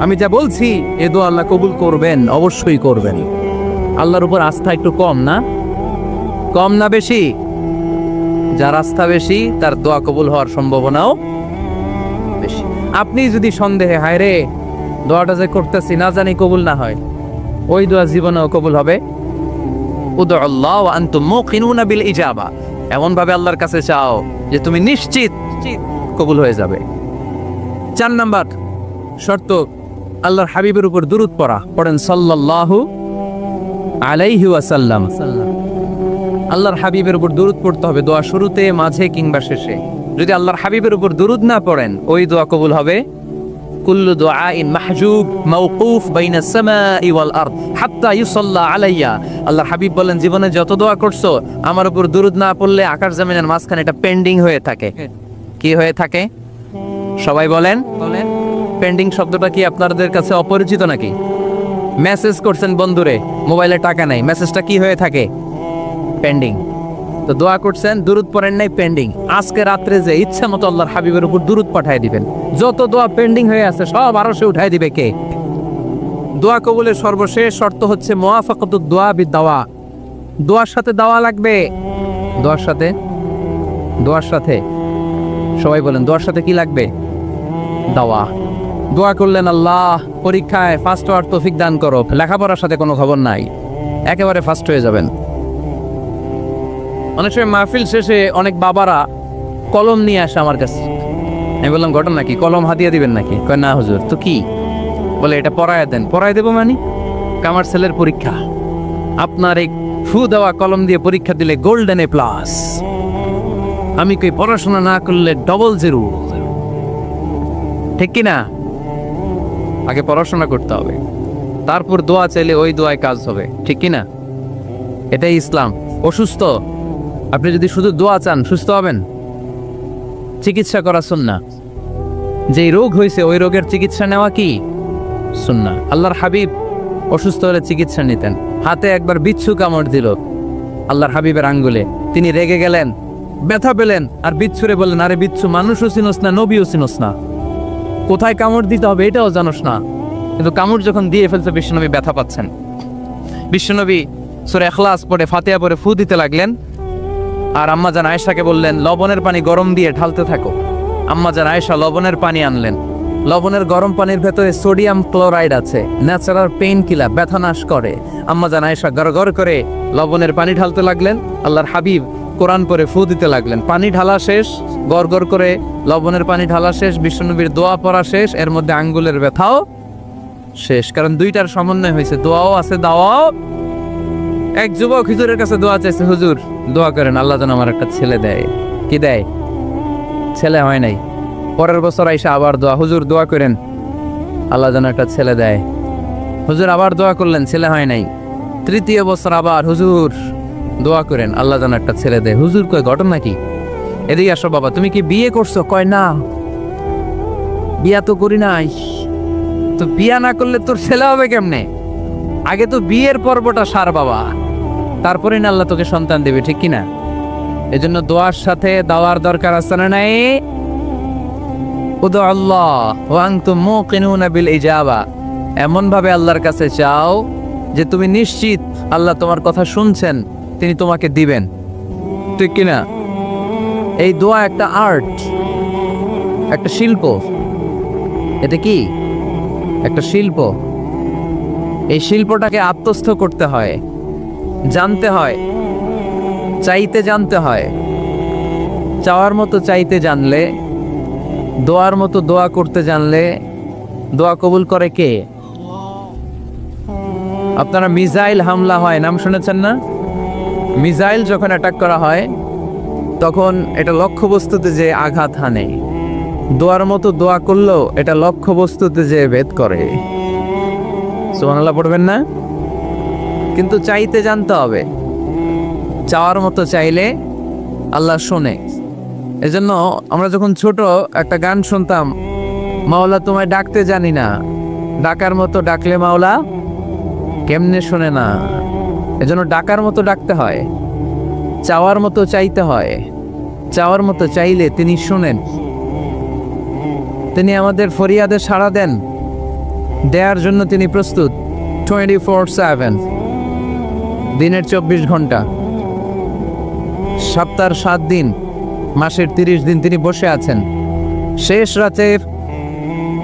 Speaker 1: আমি যা বলছি এ দোয়া আল্লাহ কবুল করবেন, অবশ্যই করবেন। আল্লাহর উপর আস্থা একটু কম না? কম না বেশি? যার আস্থা বেশি তার দোয়া কবুল হওয়ার সম্ভাবনাও বেশি। আপনি যদি সন্দেহে, হায় রে দোয়াটা যে করতেছি না জানি কবুল না হয়, ওই দোয়া জীবনেও কবুল হবে। উদউল্লাহ ওয়া আনতুম মুকিনুনা বিল ইজাবা, এমন ভাবে আল্লাহর কাছে চাও যে তুমি নিশ্চিত কবুল হয়ে যাবে। 4 নাম্বার শর্ত, আল্লাহর হাবিবের উপর দুরূদ পড়া। পড়েন সাল্লাল্লাহু আলাইহি ওয়াসাল্লাম। আল্লাহর হাবিবের উপর দুরূদ পড়তে হবে দোয়া শুরুতে, মাঝে কিংবা শেষে। যদি আল্লাহর হাবিবের উপর দুরূদ না পড়েন, ওই দোয়া কবুল হবে। কুল্লু দুআইন মাহজুব মাওকুফ বাইনাস সামাই ওয়াল আরদ হাত্তা ইউসাল্লা আলাইয়া। আল্লাহর হাবিব বলেন, জীবনে যত দোয়া করছো আমার উপর দুরূদ না পড়লে আকাশ জমিনের মাঝখানে এটা পেন্ডিং হয়ে থাকে। কি হয়ে থাকে? সবাই বলেন। পেন্ডিং শব্দটা কি আপনাদের কাছে অপরিচিত নাকি? মেসেজ করছেন বন্ধুরে, মোবাইলে টাকা নাই, মেসেজটা কি হয়ে থাকে? পেন্ডিং। তো দোয়া করছেন, দুরূদ পড়েন নাই, পেন্ডিং। আজকে রাত্রে যে ইচ্ছা মতো আল্লাহর হাবিবের উপর দুরূদ পাঠিয়ে দিবেন, যত দোয়া পেন্ডিং হয়ে আছে সব আরশে উঠায় দিবে কে? দোয়া কবুলের সর্বশেষ শর্ত হচ্ছে মুওয়াফাকাতুদ দোয়া বিদ-দাওয়া। দোয়ার সাথে দাওয়া লাগবে। দোয়ার সাথে সবাই বলেন, দোয়ার সাথে কি লাগবে? দাওয়া। দোয়া করলেন, আল্লাহ পরীক্ষায় ফার্স্ট হওয়ার তৌফিক দান করো। লেখাপড়ার সাথে কোনো খবর নাই, একেবারে ফার্স্ট হয়ে যাবেন। অনেক সময় মাহফিল শেষে অনেক বাবারা কলম নিয়ে আসে আমার কাছে। আমি বললাম, ঘটনা কি? কলম হাতিয়ে দিবেন নাকি? কয় না হুজুর। তো কি? বলে, এটা পড়ায় দেন। পড়ায় দেবো মানে? আমার ছেলের পরীক্ষা, আপনার এই ফু দেওয়া কলম দিয়ে পরীক্ষা দিলে গোল্ডেন A+। আমি কই, পড়াশোনা না করলে ডবল জিরো। ঠিক কিনা? আগে পড়াশোনা করতে হবে, তারপর দোয়া চাইলে ওই দোয়ায় কাজ হবে। ঠিক কিনা? এটাই ইসলাম। অসুস্থ, আপনি যদি শুধু দোয়া চান সুস্থ হবেন? চিকিৎসা করা সুন্নাহ। যেই রোগ হয়েছে ওই রোগের চিকিৎসা নেওয়া কি সুন্নাহ। আল্লাহর হাবিব অসুস্থ হলে চিকিৎসা নিতেন। হাতে একবার বিচ্ছু কামড় দিল আল্লাহর হাবিবের আঙ্গুলে, তিনি রেগে গেলেন, ব্যথা পেলেন, আর বিচ্ছুরে বললেন, আরে বিচ্ছু, মানুষও চিনোস না, নবীও চিনোস না, কোথায় কামড় দিতে হবে এটাও জানোস না। কিন্তু কামড় যখন দিয়ে ফেলছে, বিশ্বনবী ব্যথা পাচ্ছেন। বিশ্বনবী সূরা ইখলাস পড়ে, ফাতিহা পড়ে ফু দিতে লাগলেন। আর আম্মা জান আয়েশাকে বললেন, লবণের পানি গরম দিয়ে ঢালতে থাকো। আম্মা জান আয়েশা লবণের পানি আনলেন। লবণের গরম পানির ভেতরে সোডিয়াম ক্লোরাইড আছে, ন্যাচারাল পেইন কিলার, ব্যথা নাশ করে। আম্মা জান আয়েশা গড়গড় করে লবণের পানি ঢালতে লাগলেন। আল্লাহর হাবিব কোরআন পড়ে ফু দিতে লাগলেন। পানি ঢালা শেষ, গড়গড় করে লবণের পানি ঢালা শেষ, বিশ্বনবীর দোয়া পড়া শেষ, এর মধ্যে আঙ্গুলের ব্যথাও শেষ। কারণ দুইটার সমন্বয় হয়েছে, দোয়াও আছে, দাওয়াও। এক যুবক হুজুরের কাছে দোয়া চাইছে, হুজুর দোয়া করেন আল্লাহ যেন আমার একটা ছেলে দেয়। কি দেয়? ছেলে হয় নাই। পরের বছর আইসা আবার দোয়া, হুজুর দোয়া করেন আল্লাহ যেন একটা ছেলে দেয়। হুজুর আবার দোয়া করলেন, ছেলে হয় নাই। তৃতীয় বছর আবার, হুজুর দোয়া করেন আল্লাহ যেন একটা ছেলে দেয়। হুজুর কয়, ঘটনা কি? এদিকে আসো বাবা, তুমি কি বিয়ে করছো? কয় না, বিয়া তো করি নাই। তো বিয়া না করলে তোর ছেলে হবে কেমনে? আগে তো বিয়ের পর্বটা সার বাবা, তারপরে না আল্লাহ তোকে সন্তান দেবে। ঠিক কিনা? এজন্য দোয়ার সাথে দাওয়ার দরকার আছে না নাই? উদু আল্লাহ ওয়া আনতুম মুকিনুনা বিল ইজাবা। এমন ভাবে আল্লাহর কাছে চাও যে তুমি নিশ্চিত আল্লাহ তোমার কথা শুনছেন, তিনি তোমাকে দিবেন। ঠিক কিনা? এই দোয়া একটা আর্ট, একটা শিল্প। এটা কি? একটা শিল্প। এই শিল্পটাকে আত্মস্থ করতে হয়, জানতে হয়, চাইতে জানতে হয়। চাওয়ার মতো চাইতে জানলে, দোয়ার মতো দোয়া করতে জানলে দোয়া কবুল করে কে? আপনারা মিসাইল হামলা হয়, নাম শুনেছেন না? মিসাইল যখন অ্যাটাক করা হয় তখন এটা লক্ষ্যবস্তুতে যে আঘাত হানে। দোয়ার মতো দোয়া করলেও এটা লক্ষ্যবস্তুতে যে ভেদ করে। সুবহানাল্লাহ পড়বেন না? কিন্তু চাইতে জানতে হবে। চাওয়ার মতো চাইলে আল্লাহ শোনে। এজন্য আমরা যখন ছোট একটা গান শুনতাম, মাওলা তোমায় ডাকতে জানি না, ডাকার মতো ডাকলে মাওলা কেমনে শোনে না। এজন্য ডাকার মতো ডাকতে হয়, চাওয়ার মতো চাইতে হয়। চাওয়ার মতো চাইলে তিনি শোনেন, তিনি আমাদের ফরিয়াদে সাড়া দেন, দেওয়ার জন্য তিনি প্রস্তুত 24/7, দিনের 24 ঘন্টা, সপ্তাহের 7 দিন, মাসের 30 দিন তিনি বসে আছেন। শেষ রাতে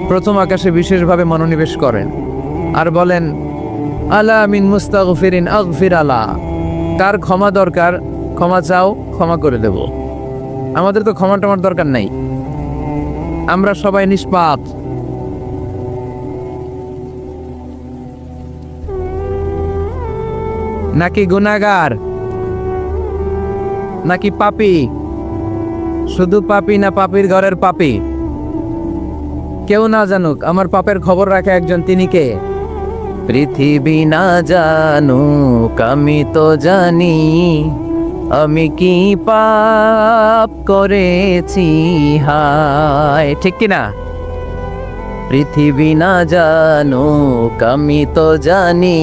Speaker 1: প্রথম আকাশে বিশেষভাবে মনোনিবেশ করেন আর বলেন, আলা মিন মুস্তাগফিরিন আগফির আলা। কার ক্ষমা দরকার ক্ষমা চাও, ক্ষমা করে দেব। আমাদের তো ক্ষমা টমার দরকার নাই, আমরা সবাই নিষ্পাপ। নাকি গুনাহগার? নাকি পাপী? শুধু পাপী না পাপীর ঘরের পাপী? কেউ না জানুক, আমার পাপের খবর রাখে একজন, তিনি কে? পৃথিবী না জানুক আমি তো জানি, আমি কি পাপ করেছি হায়, ঠিক কিনা? পৃথিবী না জানুক আমি তো জানি,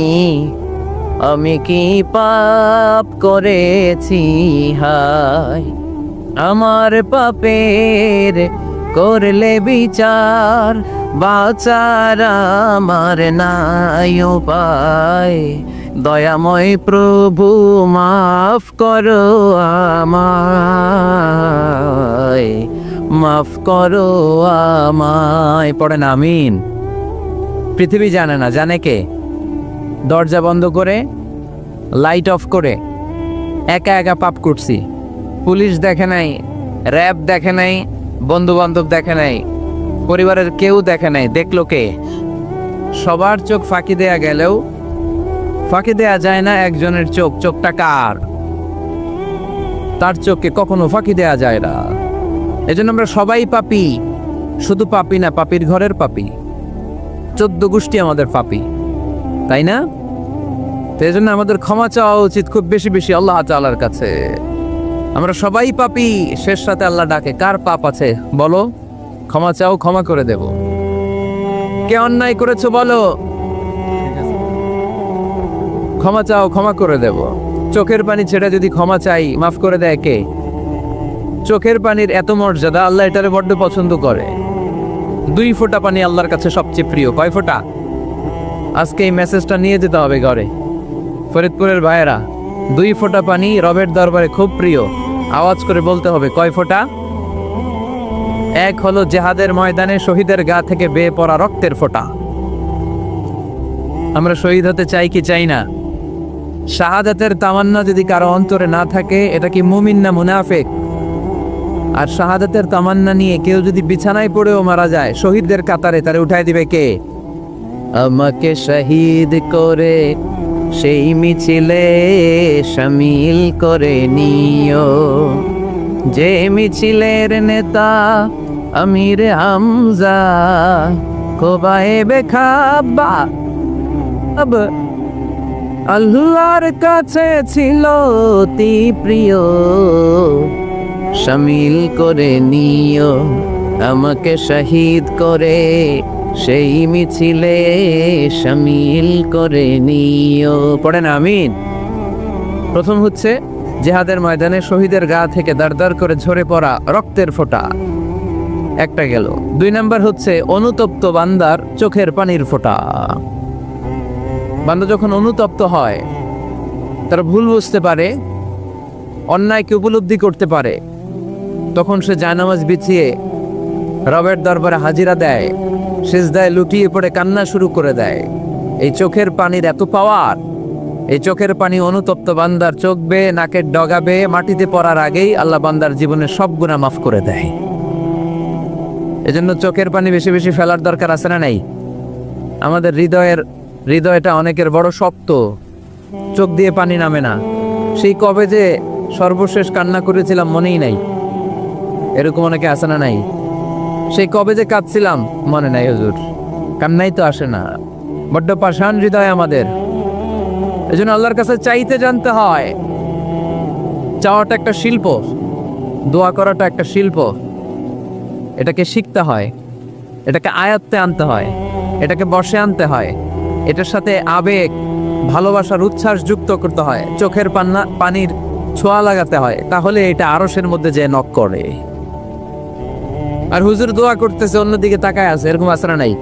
Speaker 1: আমি কি পাপ করেছি হায়। আমার পাপের করলে বিচার, বাঁচার আমার নাই উপায়। দয়াময় প্রভু মাফ করো আমায়, মাফ করো আমায়। পড়েন আমিন। পৃথিবী জানে না, জানে কে? দরজা বন্ধ করে, লাইট অফ করে একা একা পাপ করছি। পুলিশ দেখে নাই, র্যাব দেখে নাই, বন্ধু বান্ধব দেখে নাই, পরিবারের কেউ দেখে নাই। দেখলো কে? সবার চোখ ফাঁকি দেয়া গেলেও ফাঁকি দেয়া যায় না একজনের চোখ। চোখটা কার? তার চোখকে কখনো ফাঁকি দেয়া যায় না। এজন্য আমরা সবাই পাপী। শুধু পাপী না, পাপীর ঘরের পাপী। 14 গোষ্ঠী আমাদের পাপী, তাই না? তো এই জন্য আমাদের ক্ষমা চাওয়া উচিত খুব বেশি বেশি আল্লাহ তাআলার কাছে। আমরা সবাই পাপী। শেষ রাতে আল্লাহ ডাকে, কার পাপ আছে বলো, ক্ষমা চাও, ক্ষমা করে দেব। কে অন্যায় করেছো বলো, ক্ষমা চাও, ক্ষমা করে দেব। চোখের পানি ছেড়ে যদি ক্ষমা চাই, মাফ করে দেয় কে? চোখের পানির এত মর্যাদা, আল্লাহ এটারে বড্ড পছন্দ করে। 2 ফোঁটা পানি আল্লাহর কাছে সবচেয়ে প্রিয়। কয় ফোঁটা? আজকে এই মেসেজটা নিয়ে যেতে হবে ঘরে। ফরিদপুরের ভাইয়েরা, 2 ফোঁটা পানি রবের দরবারে খুব প্রিয়। আওয়াজ করে বলতে হবে, কয় ফোঁটা? এক হলো জেহাদের ময়দানে শহীদের গা থেকে বেয়ে পড়া রক্তের ফোঁটা। আমরা শহীদ হতে চাই কি চাই না? শাহাদাতের তামান্না যদি কারো অন্তরে না থাকে, এটা কি মুমিন না মুনাফিক? আর শাহাদাতের তামান্না নিয়ে কেউ যদি বিছানায় পড়েও মারা যায়, শহীদদের কাতারে তারে উঠায় দিবে কে? আমাকে শহীদ করে সেই মিছিলে শামিল করে নিও, যে মিছিলের নেতা আমির হামজা কোবায়েবে খাব্বাব আল্লাহর কাছে ছিল অতি প্রিয়, শামিল করে নিও আমাকে শহীদ করে সেই মিছিলে শামিল করে নিও। পড়েন আমিন। প্রথম হচ্ছে জিহাদের ময়দানে শহীদের গা থেকে দাঁড় করে ঝরে পড়া রক্তের ফোঁটা, একটা গেল। 2 নাম্বার হচ্ছে অনুতপ্ত বান্দার চোখের পানির ফোঁটা। বান্দা যখন অনুতপ্ত হয়, তার ভুল বুঝতে পারে, অন্যায়কে উপলব্ধি করতে পারে, তখন সে জায়নামাজ বিছিয়ে রবের দরবারে হাজিরা দেয়, সিজদায় লুটিয়ে পড়ে কান্না শুরু করে দেয়। এই চোখের পানির এত পাওয়ার। এই চোখের পানি অনুতপ্ত বান্দার চোখ বেয়ে, নাকের ডগা বেয়ে মাটিতে পড়ার আগেই আল্লাহ বান্দার জীবনের সব গুনাহ মাফ করে দেয়। এজন্য চোখের পানি বেশি বেশি ফেলার দরকার আছে না নাই? আমাদের হৃদয়টা অনেকের বড় শক্ত, চোখ দিয়ে পানি নামে না। সেই কবে যে সর্বশেষ কান্না করেছিলাম মনেই নাই, এরকম অনেকে আছে না নাই? সেই কবে যে কাঁদছিলাম মনে নাই হুজুর, কান্নাই তো আসে না। বড্ড পাষাণ হৃদয় আমাদের। এজন্য আল্লাহর কাছে চাইতে জানতে হয়। চাওয়াটা একটা শিল্প, দোয়া করাটা একটা শিল্প। এটাকে শিখতে হয়, এটাকে আয়ত্তে আনতে হয়, এটাকে বশে আনতে হয়, এটার সাথে আবেগ, ভালোবাসার উচ্ছ্বাস যুক্ত করতে হয়, চোখের পানির ছোঁয়া লাগাতে হয়, তাহলে এটা আরশের মধ্যে যে নক করে। আর হুজুর দোয়া করতেছে, অন্যদিকে তাকায় আছে, এরকম আসরা নাই?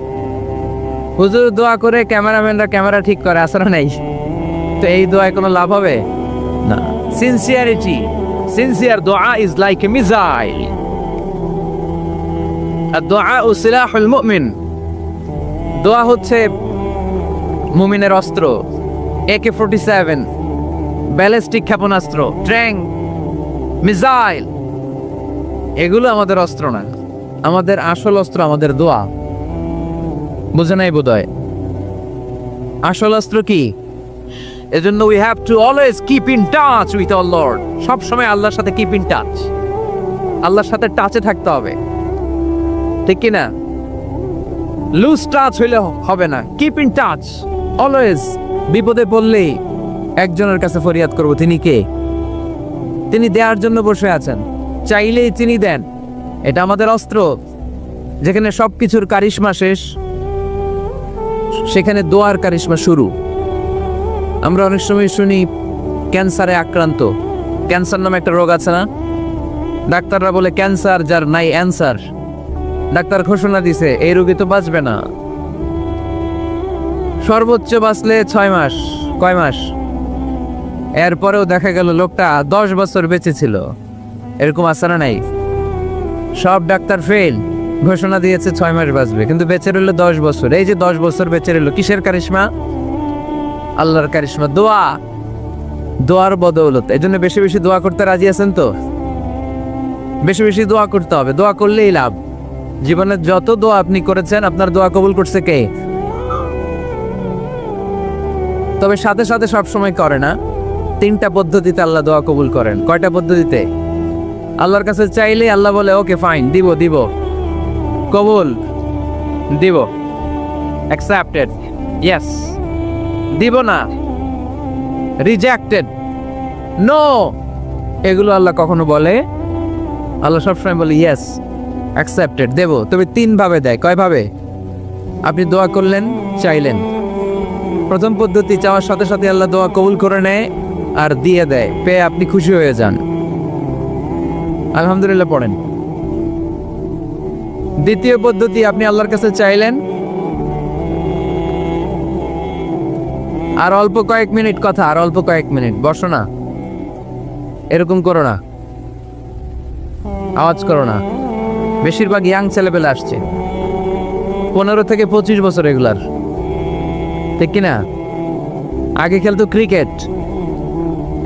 Speaker 1: হুজুর দোয়া করে ক্যামেরাম্যানরা ক্যামেরা ঠিক করে, আসরা নাই? তো এই দোয়ায় কোনো লাভ হবে না। সিনসিয়ার দোয়া ইজ লাইক এ মিসাইল। আর দোয়া ও সিলাহুল মুমিন। দোয়া হচ্ছে মুমিনের অস্ত্র। AK-47, ব্যালিস্টিক ক্ষেপণাস্ত্র, ট্যাঙ্ক, মিসাইল, এগুলো আমাদের অস্ত্র না। আমাদের আসল অস্ত্র আমাদের দোয়া। বুঝে নাই বোধহয়? আসল অস্ত্র কি? এজন্য we have to always keep in touch with our Lord. সব সময় আল্লাহর সাথে কিপ ইন টাচ, আল্লাহর সাথে টাচে থাকতে হবে, ঠিক কি না? লুজ টাচ হইলে হবে না, কিপ ইন টাচ অলওয়েজ। বিপদে পড়লেই একজনের কাছে ফরিয়াদ করব, তিনি কে? তিনি দেওয়ার জন্য বসে আছেন, চাইলেই তিনি দেন। এটা আমাদের অস্ত্র। যেখানে সবকিছুর কারিশমা শেষ, সেখানে দোয়ার কারিশমা শুরু। আমরা অনেক সময় শুনি ক্যান্সারে আক্রান্ত, ক্যান্সার নামে একটা রোগ আছে না? ডাক্তাররা বলে ক্যান্সার যার নাই অ্যান্সার। ডাক্তার ঘোষণা দিছে এই রোগী তো বাঁচবে না, সর্বোচ্চ বাঁচলে 6 মাস। কয় মাস? এরপরেও দেখা গেল লোকটা 10 বছর বেঁচে ছিল। এরকম আছে না নাই? সব ডাক্তার ফেল, ঘোষণা দিয়েছে 6 মাস বাঁচবে, কিন্তু বেঁচে রইল 10 বছর। এই যে 10 বছর বেঁচে রইল, কিসের কারিশমা? আল্লাহর কারিশমা, দোয়া, দোয়ার বদৌলত। এই জন্য বেশি বেশি দোয়া করতে রাজি আছেন তো? বেশি বেশি দোয়া করতে হবে, দোয়া করলেই লাভ। জীবনে যত দোয়া আপনি করেছেন, আপনার দোয়া কবুল করছে কে? তবে সাথে সাথে সব সময় করে না। 3টা পদ্ধতিতে আল্লাহ দোয়া কবুল করেন। কয়টা পদ্ধতিতে? আল্লাহর কাছে চাইলে আল্লাহ বলে ওকে ফাইন, দিব দিব, কবুল, দিব, অ্যাকসেপ্টেড, ইয়েস। দিব না, রিজেক্টেড, নো। এগুলো আল্লাহ কখনো বলে? আল্লাহ সবসময় বলে ইয়েস, অ্যাকসেপ্টেড, দেব। তবে 3 ভাবে দেয়। কয় ভাবে? আপনি দোয়া করলেন, চাইলেন। প্রথম পদ্ধতি, চাওয়ার সাথে সাথে আল্লাহ দোয়া কবুল করে নেয় আর দিয়ে দেয়, পেয়ে আপনি খুশি হয়ে যান, আলহামদুলিল্লাহ পড়েন। দ্বিতীয় পদ্ধতি, আপনি আল্লাহর কাছে চাইলেন, আর অল্প কয়েক মিনিট কথা, আর অল্প কয়েক মিনিট, বসো না, এরকম করো না, আওয়াজ করো না। বেশিরভাগ ইয়াং ছেলেপেলে আসছে, 15 থেকে 25 বছর, এগুলার, ঠিক কিনা? আগে খেলতো ক্রিকেট,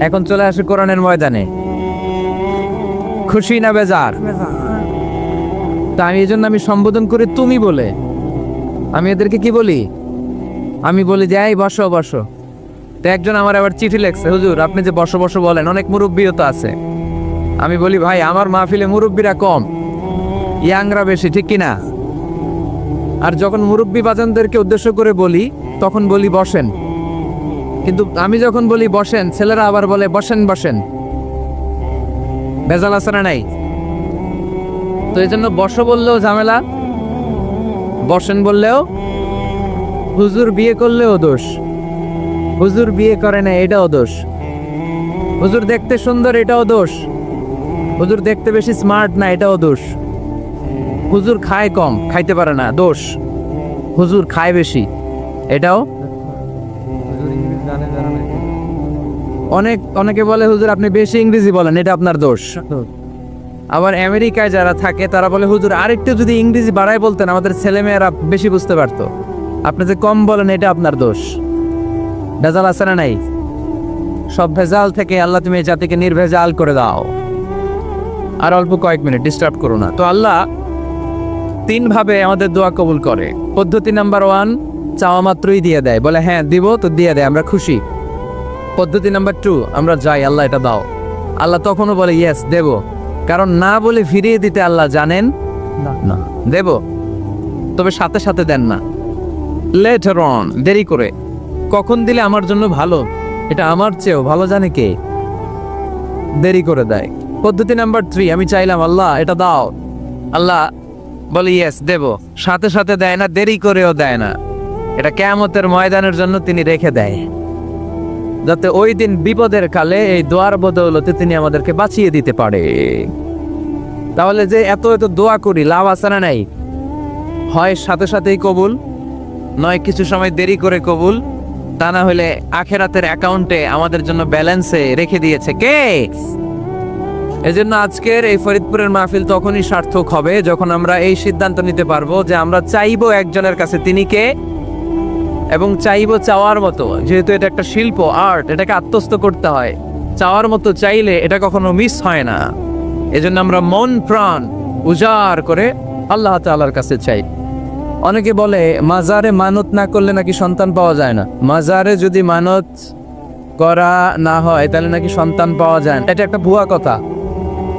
Speaker 1: এখন চলে আসে কোরআনের ময়দানে। খুশি না বেজার? তা আমি এই জন্য আমি সম্বোধন করি তুমি বলে। আমি এদেরকে কি বলি? আমি বলি যে এই বসো বসো। তো একজন আমার আবার চিঠি লেখছে, হুজুর আপনি যে বসো বসো বলেন, অনেক মুরব্বিও তো আছে। আমি বলি ভাই, আমার মাহফিলে মুরব্বিরা কম, ইয়াংরা বেশি, ঠিক কিনা? আর যখন মুরব্বি বাজানদেরকে উদ্দেশ্য করে বলি, তখন বলি বসেন। কিন্তু আমি যখন বলি বসেন, ছেলেরা আবার বলে বসেন বসেন। ভেজাল আছে না নাই? তো এই জন্য বসো বললেও ঝামেলা, বসেন বললেও। হুজুর বিয়ে করলেও দোষ, হুজুর বিয়ে করে না এটাও দোষ, হুজুর দেখতে সুন্দর এটাও দোষ, হুজুর দেখতে বেশি স্মার্ট না এটাও দোষ, হুজুর খায় কম, খাইতে পারে না, দোষ, হুজুর খায় বেশি, এটাও। অনেকে বলে হুজুর আপনি বেশি ইংরেজি বলেন, এটা আপনার দোষ। আবার আমেরিকায় যারা থাকে তারা বলে হুজুর আরেকটু যদি ইংরেজি বাড়ায় বলতেন, আমাদের ছেলেমেয়েরা বেশি বুঝতে পারতো। আপনি যে কম বলেন, এটা আপনার দোষ। ভেজাল আছে না নাই? সব ভেজাল থেকে আল্লাহ তুমি এই জাতিকে নির্ভেজাল করে দাও। আর অল্প কয়েক মিনিট, ডিস্টার্ব করো না। তো আল্লাহ 3 ভাবে আমাদের দোয়া কবুল করে। পদ্ধতি নাম্বার 1, চাওয়া মাত্রই দিয়ে দেয়, বলে হ্যাঁ দিব, তো দিয়ে দেয়, আমরা খুশি। পদ্ধতি নাম্বার 2, আমরা যাই, আল্লাহ এটা দাও, আল্লাহ তখনও বলে ইয়েস দেব। কারণ না বলে ফিরিয়ে দিতে আল্লাহ জানেন না, দেব, তবে সাথে সাথে দেন না, লেটার অন, দেরি করে। কখন দিলে আমার জন্য ভালো, এটা আমার চেয়েও ভালো জানে কে, দেরি করে দেয়। পদ্ধতি নাম্বার 3, আমি চাইলাম আল্লাহ এটা দাও, আল্লাহ বলে ইয়েস দেব, সাথে সাথে দেয় না, দেরি করেও দেয় না। এটা কিয়ামতের ময়দানের জন্য তিনি রেখে দেয়, যাতে ওই দিন বিপদের কালে এই দোয়ার বদৌলতে তিনি আমাদেরকে বাঁচিয়ে দিতে পারে। তাহলে যে এত এত দোয়া করি, লাভ আছে না নাই? হয় সাথে সাথেই কবুল, নয় কিছু সময় দেরি করে কবুল, তা না হলে আখেরাতের অ্যাকাউন্টে আমাদের জন্য ব্যালেন্সে রেখে দিয়েছে কে? এজন্য আজকের এই ফরিদপুরের মাহফিল তখনই সার্থক হবে যখন আমরা এই সিদ্ধান্ত নিতে পারবো যে আমরা চাইবো একজনের কাছে, তিনি কে, এবং চাইবো চাওয়ার মতো। যেহেতু এটা একটা শিল্প, আর্ট, এটাকে আত্মস্থ করতে হয়। চাওয়ার মতো চাইলে এটা কখনো মিস হয় না। এজন্য আমরা মন প্রাণ উজাড় করে আল্লাহ তাআলার কাছে চাই। অনেকে বলে মাজারে মানত না করলে নাকি সন্তান পাওয়া যায় না। মাজারে যদি মানত করা না হয় তাহলে নাকি সন্তান পাওয়া যায় না। এটা একটা ভুয়া কথা,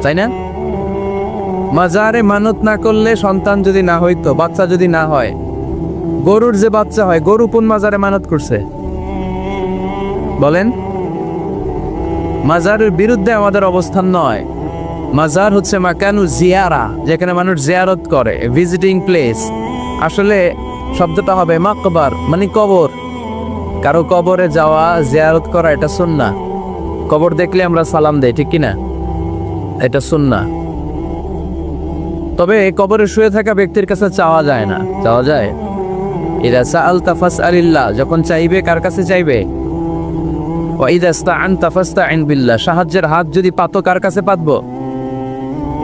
Speaker 1: তাই না? মাজারে মানত না করলে সন্তান যদি না হইতো, বাচ্চা যদি না হয়, গরুর যে বাচ্চা হয়, গরু কোন মাজারে মানত করছে বলেন? মাজারের বিরুদ্ধে আমাদের অবস্থান নয়। মাজার হচ্ছে মাকানু জিয়ারা, যেখানে মানুষ জিয়ারত করে, ভিজিটিং প্লেস। আসলে শব্দটা হবে মাকবার, মানে কবর। কারো কবরে যাওয়া, জিয়ারত করা, এটা সুন্নাহ। কবর দেখলে আমরা সালাম দেই, ঠিক কিনা? এটা সুন্নাহ। তবে কবরে শুয়ে থাকা ব্যক্তির কাছে চাওয়া যায় না। চাওয়া যায়? ইদা সাআলতা ফাসআলিল্লাহ, যখন চাইবে কার কাছে চাইবে? ওয়া ইদা ইসতাআনতা ফাসতাইন বিল্লাহ, সাহায্যের হাত যদি পাতো কার কাছে পাতবো?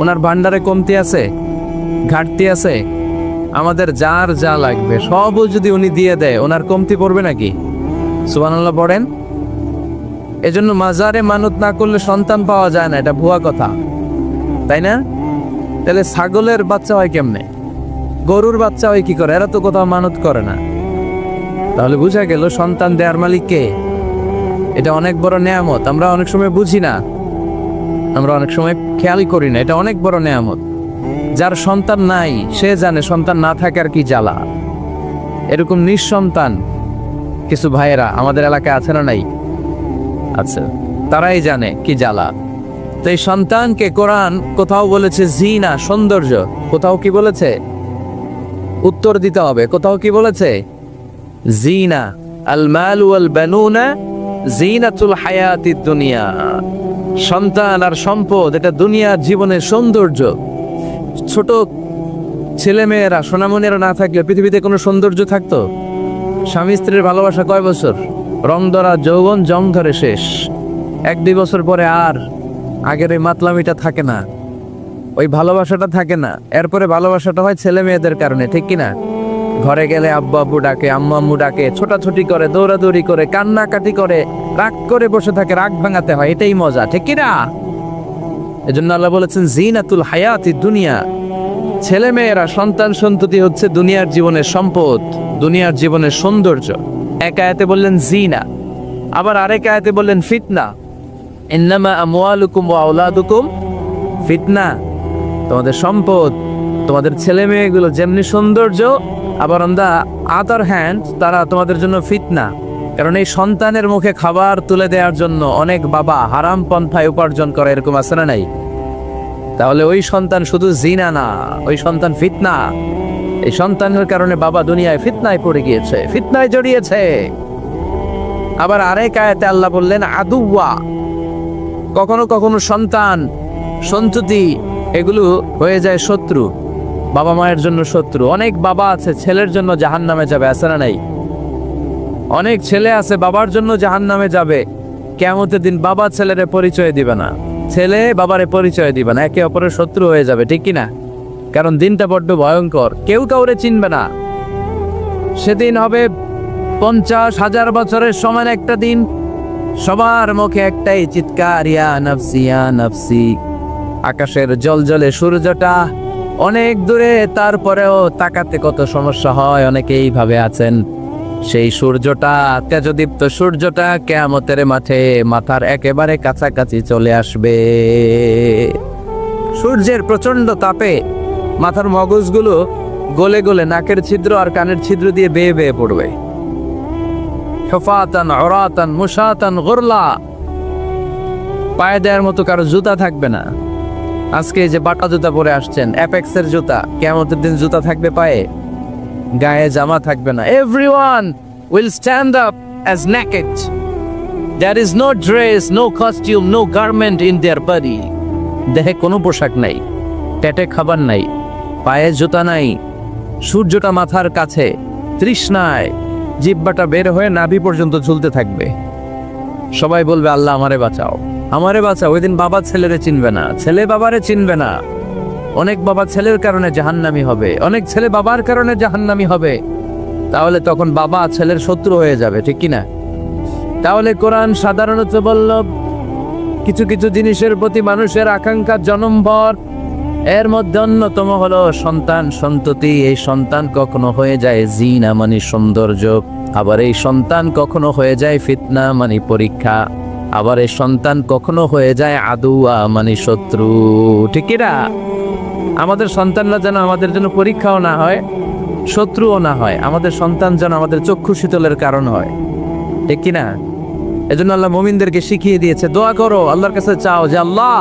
Speaker 1: ওনার ভান্ডারে কমতি আছে, ঘাটতি আছে? আমাদের যার যা লাগবে সবও যদি উনি দিয়ে দেয়, ওনার কমতি পড়বে নাকি? সুবহানাল্লাহ পড়েন। এজন্য মাজারে মানত না করলে সন্তান পাওয়া যায় না, এটা ভুয়া কথা, তাই না? তাহলে ছাগলের বাচ্চা হয় কেমনে, গরুর বাচ্চা হয় কি করে? এরা তো কোথাও মানত করে না। তাহলে বুঝা গেল সন্তান দেওয়ার মালিক কে। এটা অনেক বড় নেয়ামত। আমরা অনেক সময় বুঝি না, আমরা অনেক সময় খেয়ালই করি না। এটা অনেক বড় নেয়ামত। যার সন্তান নাই সে জানে সন্তান না থাকার কি জ্বালা। এরকম নিঃসন্তান কিছু ভাইয়েরা আমাদের এলাকায় আছে না নাই? আচ্ছা, তারাই জানে কি জ্বালা। তো এই সন্তানকে কোরআন কোথাও বলেছে জিনা, সৌন্দর্য। কোথাও কি বলেছে? উত্তর দিতে হবে। কোথাও কি বলেছে? জিনা, আল মাল ওয়াল বানুনা জিনাতুল হায়াতিদ দুনিয়া। সন্তান আর সম্পদ এটা দুনিয়ার জীবনের সৌন্দর্য। ছোট ছেলে মেয়েরা, সোনামণিরা না থাকলে পৃথিবীতে কোনো সৌন্দর্য থাকতো? স্বামী স্ত্রীর ভালোবাসা কয় বছর? রং ধরা যৌবন, জং ধরে শেষ। 1-2 বছর পরে আর আগের ওই মাতলামিটা থাকে না, ওই ভালোবাসাটা থাকে না। এরপরে ভালোবাসাটা হয় ছেলে মেয়েদের কারণে, ঠিক কিনা? ঘরে গেলে আব্বু আব্বু ডাকে, আম্মু আম্মু ডাকে, ছোটাছুটি করে, দৌড়াদৌড়ি করে, কান্নাকাটি করে, রাগ করে বসে থাকে, রাগ ভাঙাতে হয়। এটাই মজা, ঠিক কিনা? এজন্য আল্লাহ বলেছেন জিনাতুল হায়াতিদ দুনিয়া। ছেলে মেয়েরা, সন্তান সন্ততি হচ্ছে দুনিয়ার জীবনের সম্পদ, দুনিয়ার জীবনের সৌন্দর্য। এক আয়াতে বললেন জিনা, আবার আরেক আয়াতে বললেন ফিতনা। ইন্নামা আমওয়ালুকুম ওয়া আওলাদুকুম ফিতনা। তোমাদের সম্পদ, তোমাদের ছেলে মেয়েগুলো যেমনি সৌন্দর্য, আবার অন দা আদার হ্যান্ড তারা তোমাদের জন্য ফিতনা। কারণ এই সন্তানের মুখে খাবার তুলে দেওয়ার জন্য অনেক বাবা হারাম পন্থায় উপার্জন করে, এরকম আছে না নাই? তাহলে ওই সন্তান শুধু জিনা না, ওই সন্তান ফিতনা। এই সন্তানের কারণে বাবা দুনিয়ায় ফিতনায় পড়ে গিয়েছে, ফিতনায় জড়িয়েছে। আবার আরেক আয়াতে আল্লাহ বললেন আদুওয়া। কখনো কখনো সন্তান সন্ততি এগুলো হয়ে যায় শত্রু, বাবা মায়ের জন্য শত্রু। অনেক বাবা আছে ছেলের জন্য জাহান্নামে যাবে, আছে না নাই? অনেক ছেলে আছে বাবার জন্য জাহান্নামে যাবে। কিয়ামতের দিন বাবা ছেলেরে পরিচয় দিবে না, ছেলে বাবারে পরিচয় দিবে না, একে অপরের শত্রু হয়ে যাবে, ঠিক কিনা? কারণ দিনটা বড্ড ভয়ঙ্কর, কেউ কাউরে চিনবে না। সেদিন হবে 50,000 বছরের সমান একটা দিন। সবার মুখে একটাই চিৎকার, ইয়া নাফসি ইয়া নাফসি। আকাশের জলজলে সূর্যটা অনেক দূরে, তারপরেও তাকাতে কত সমস্যা হয়। অনেকে এইভাবে আছেন, সেই সূর্যটা, তেজদীপ্ত সূর্যটা কিয়ামতের মাঠে মাথার একেবারে কাছাকাছি চলে আসবে। সূর্যের প্রচন্ড তাপে মাথার মগজগুলো গলে গলে নাকের ছিদ্র আর কানের ছিদ্র দিয়ে বেয়ে বেয়ে পড়বে। হুফাতান উরাতান মুশাতান গুরলা। পায়ে দেওয়ার মতো কারো জুতা থাকবে না। আজকে যে বাটা জুতা পরে আসছেন, অ্যাপেক্সের জুতা, কিয়ামতের দিন জুতা থাকবে পায়ে, গায়ে জামা থাকবে না। Everyone will stand up as naked. There is no dress, no costume, no garment in their body. দেহে কোনো পোশাক নাই, পেটে খাবার নাই, পায়ে জুতা নাই, সূর্যটা মাথার কাছে, তৃষ্ণায় জিহ্বাটা বের হয়ে নাভি পর্যন্ত ঝুলতে থাকবে। সবাই বলবে আল্লাহ আমারে বাঁচাও, আমারে বাঁচাও। ওই দিন বাবা ছেলেরে চিনবে না, ছেলে বাবারে চিনবে না। অনেক বাবা ছেলের কারণে জাহান্নামী হবে, অনেক ছেলে বাবার কারণে জাহান্নামী হবে। তাহলে তখন বাবা ছেলের শত্রু হয়ে যাবে, ঠিক কিনা? তাহলে কোরআন সাধারণত বলল কিছু কিছু জিনিসের প্রতি মানুষের আকাঙ্ক্ষা জনমভর, এর মধ্যে অন্যতম হলো সন্তান সন্ততি। এই সন্তান কখনো হয়ে যায় জিনা মানে সৌন্দর্য, আবার এই সন্তান কখনো হয়ে যায় ফিতনা মানে পরীক্ষা, আবার এই সন্তান কখনো হয়ে যায় আদুয়া মানে শত্রু। ঠিক কি না? আমাদের সন্তানরা যেন আমাদের জন্য পরীক্ষাও না হয়, শত্রুও না হয়। আমাদের সন্তান যেন আমাদের চক্ষু শীতলের কারণ হয়। ঠিক কি না? এজন্য আল্লাহ মুমিনদেরকে শিখিয়ে দিয়েছে, দোয়া করো, আল্লাহর কাছে চাও যে আল্লাহ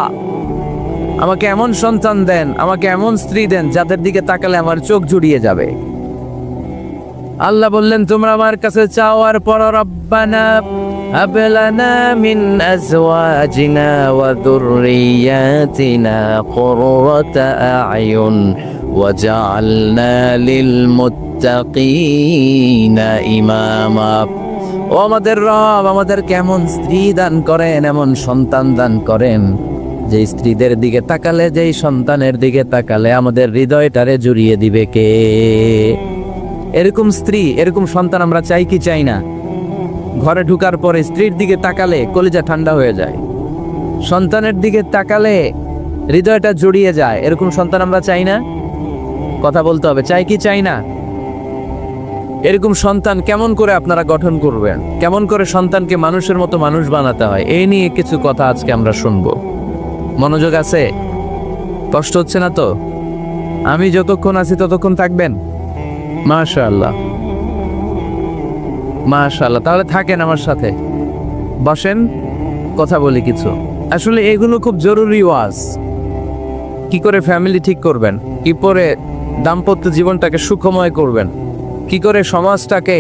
Speaker 1: আমাকে এমন সন্তান দেন, আমাকে এমন স্ত্রী দেন যাদের দিকে তাকালে আমার চোখ জুড়িয়ে যাবে। আল্লাহ বললেন তোমরা আমার কাছে চাও, আর পর রব্বানা হাব লানা মিন আজওয়াজিনা ওয়া যুররিয়াতিনা কুররাতা আ'য়ুন ওয়াজআলনা লিল মুত্তাকিনা ইমামা। ও আমাদের রব, আমাদের কেমন স্ত্রী দান করেন, এমন সন্তান দান করেন যে স্ত্রীদের দিকে তাকালে, যেই সন্তানের দিকে তাকালে আমাদের হৃদয়টারে জুড়িয়ে দিবে কে? এরকম স্ত্রী, এরকম সন্তান আমরা চাই কি চাই না? ঘরে ঢুকার পরে স্ত্রীর দিকে তাকালে কলিজা ঠান্ডা হয়ে যায়, সন্তানের দিকে তাকালে হৃদয়টা জড়িয়ে যায়। এরকম সন্তান আমরা চাই না? কথা বলতে হবে, চাই কি চাই না? এরকম সন্তান কেমন করে আপনারা গঠন করবেন, কেমন করে সন্তানকে মানুষের মতো মানুষ বানাতে হয়, এই নিয়ে কিছু কথা আজকে আমরা শুনবো। মনোযোগ আছে? কষ্ট হচ্ছে না তো? আমি যতক্ষণ আছি ততক্ষণ থাকবেন? মাশাআল্লাহ, মাশাআল্লাহ। তাহলে থাকেন আমার সাথে, বসেন, কথা বলি কিছু। আসলে এগুলো খুব জরুরি ওয়াজ। কি করে ফ্যামিলি ঠিক করবেন, কি করে দাম্পত্য জীবনটাকে সুখময় করবেন, কি করে সমাজটাকে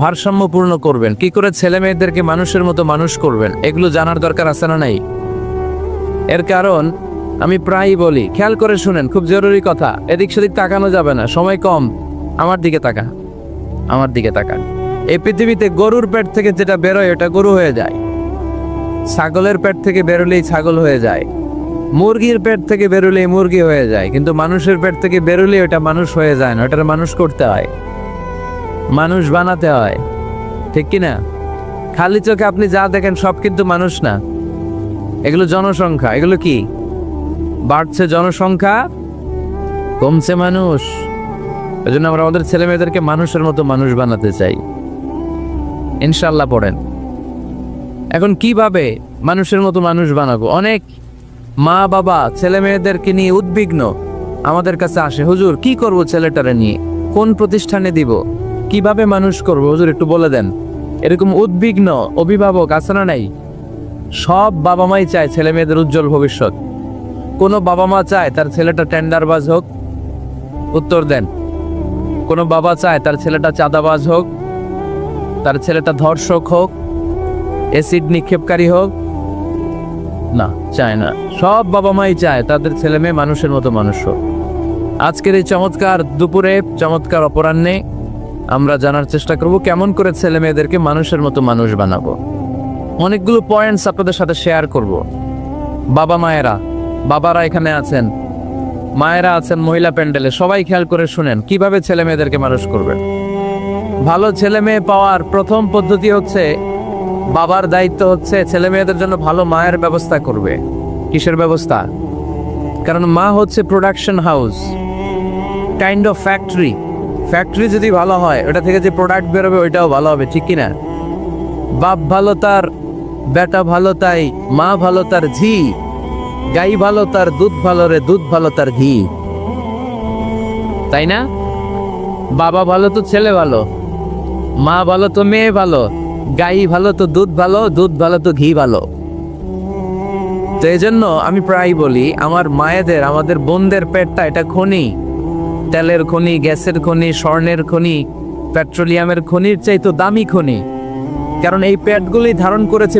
Speaker 1: ভারসাম্যপূর্ণ করবেন, কি করে ছেলে মেয়েদেরকে মানুষের মতো মানুষ করবেন, এগুলো জানার দরকার আছে না নাই? এর কারণ আমি প্রায়ই বলি, খেয়াল করে শুনেন, খুব জরুরি কথা, এদিক সেদিক তাকানো যাবে না, সময় কম। আমার দিকে তাকা, আমার দিকে তাকান। এই পৃথিবীতে গরুর পেট থেকে যেটা বেরোয় ওটা গরু হয়ে যায়, ছাগলের পেট থেকে বেরোলেই ছাগল হয়ে যায়, মুরগির পেট থেকে বেরোলেই মুরগি হয়ে যায়, কিন্তু মানুষের পেট থেকে বেরোলেই ওটা মানুষ হয়ে যায় না, ওটার মানুষ করতে হয়, মানুষ বানাতে হয়। ঠিক কি না? খালি চোখে আপনি যা দেখেন সব কিন্তু মানুষ না, এগুলো জনসংখ্যা। এগুলো কি? বাড়ছে জনসংখ্যা, কমছে মানুষ। এই জন্য আমরা আমাদের ছেলে মেয়েদেরকে মানুষের মতো মানুষ বানাতে চাই, ইনশাল্লাহ। পড়েন। এখন কিভাবে মানুষের মতো মানুষ বানাবো? অনেক মা বাবা ছেলে মেয়েদেরকে নিয়ে উদ্বিগ্ন, আমাদের কাছে আসে, হুজুর কি করব ছেলেটারে নিয়ে, কোন প্রতিষ্ঠানে দিব, কিভাবে মানুষ করব হুজুর একটু বলে দেন। এরকম উদ্বিগ্ন অভিভাবক আছে না নাই? সব বাবা মাই চায় ছেলে মেয়েদের উজ্জ্বল ভবিষ্যৎ। কোনো বাবা মা চায় তার ছেলেটা টেন্ডারবাজ হোক? উত্তর দেন। কোনো বাবা চায় তার ছেলেটা চাঁদাবাজ হোক, তার ছেলেটা ধর্ষক হোক, অ্যাসিড নিক্ষেপকারী হোক? না, চায় না। সব বাবা মাই চায় তাদের ছেলে মেয়ে মানুষের মতো মানুষ হোক। আজকের এই চমৎকার দুপুরে, চমৎকার অপরাহ্নে আমরা জানার চেষ্টা করব কেমন করে ছেলে মেয়েদেরকে মানুষের মতো মানুষ বানাবো। অনেকগুলো পয়েন্টস আপনাদের সাথে শেয়ার করব। বাবা মায়েরা, বাবারা এখানে আছেন, মায়েরা আছেন মহিলা প্যান্ডেলে, সবাই খেয়াল করে শুনেন কিভাবে ছেলে মেয়েদেরকে মানুষ করবেন। ভালো ছেলে মেয়ে পাওয়ার প্রথম পদ্ধতি হচ্ছে, বাবার দায়িত্ব হচ্ছে ছেলে মেয়েদের জন্য ভালো মায়ের ব্যবস্থা করবে। কিসের ব্যবস্থা? কারণ মা হচ্ছে production house, kind of factory. Factory যদি ভালো হয়, ওটা থেকে যে প্রোডাক্ট বেরোবে ওইটাও ভালো হবে। ঠিক কিনা? বাপ ভালো তার বেটা ভালো, তাই মা ভালো তার ঝি, গাই ভালো তার দুধ ভালো রে, দুধ ভালো তার ঘি। তাই না? বাবা ভালো তো ছেলে ভালো, মা ভালো তো মেয়ে ভালো, গাই ভালো তো দুধ ভালো, দুধ ভালো তো ঘি ভালো। তো এই জন্য আমি প্রায় বলি, আমার মায়েদের, আমাদের বোনদের পেটটা এটা খনি, তেলের খনি, গ্যাসের খনি, স্বর্ণের খনি, পেট্রোলিয়ামের খনির চাইতো দামি খনি। কারণ এই পেটগুলি ধারণ করেছে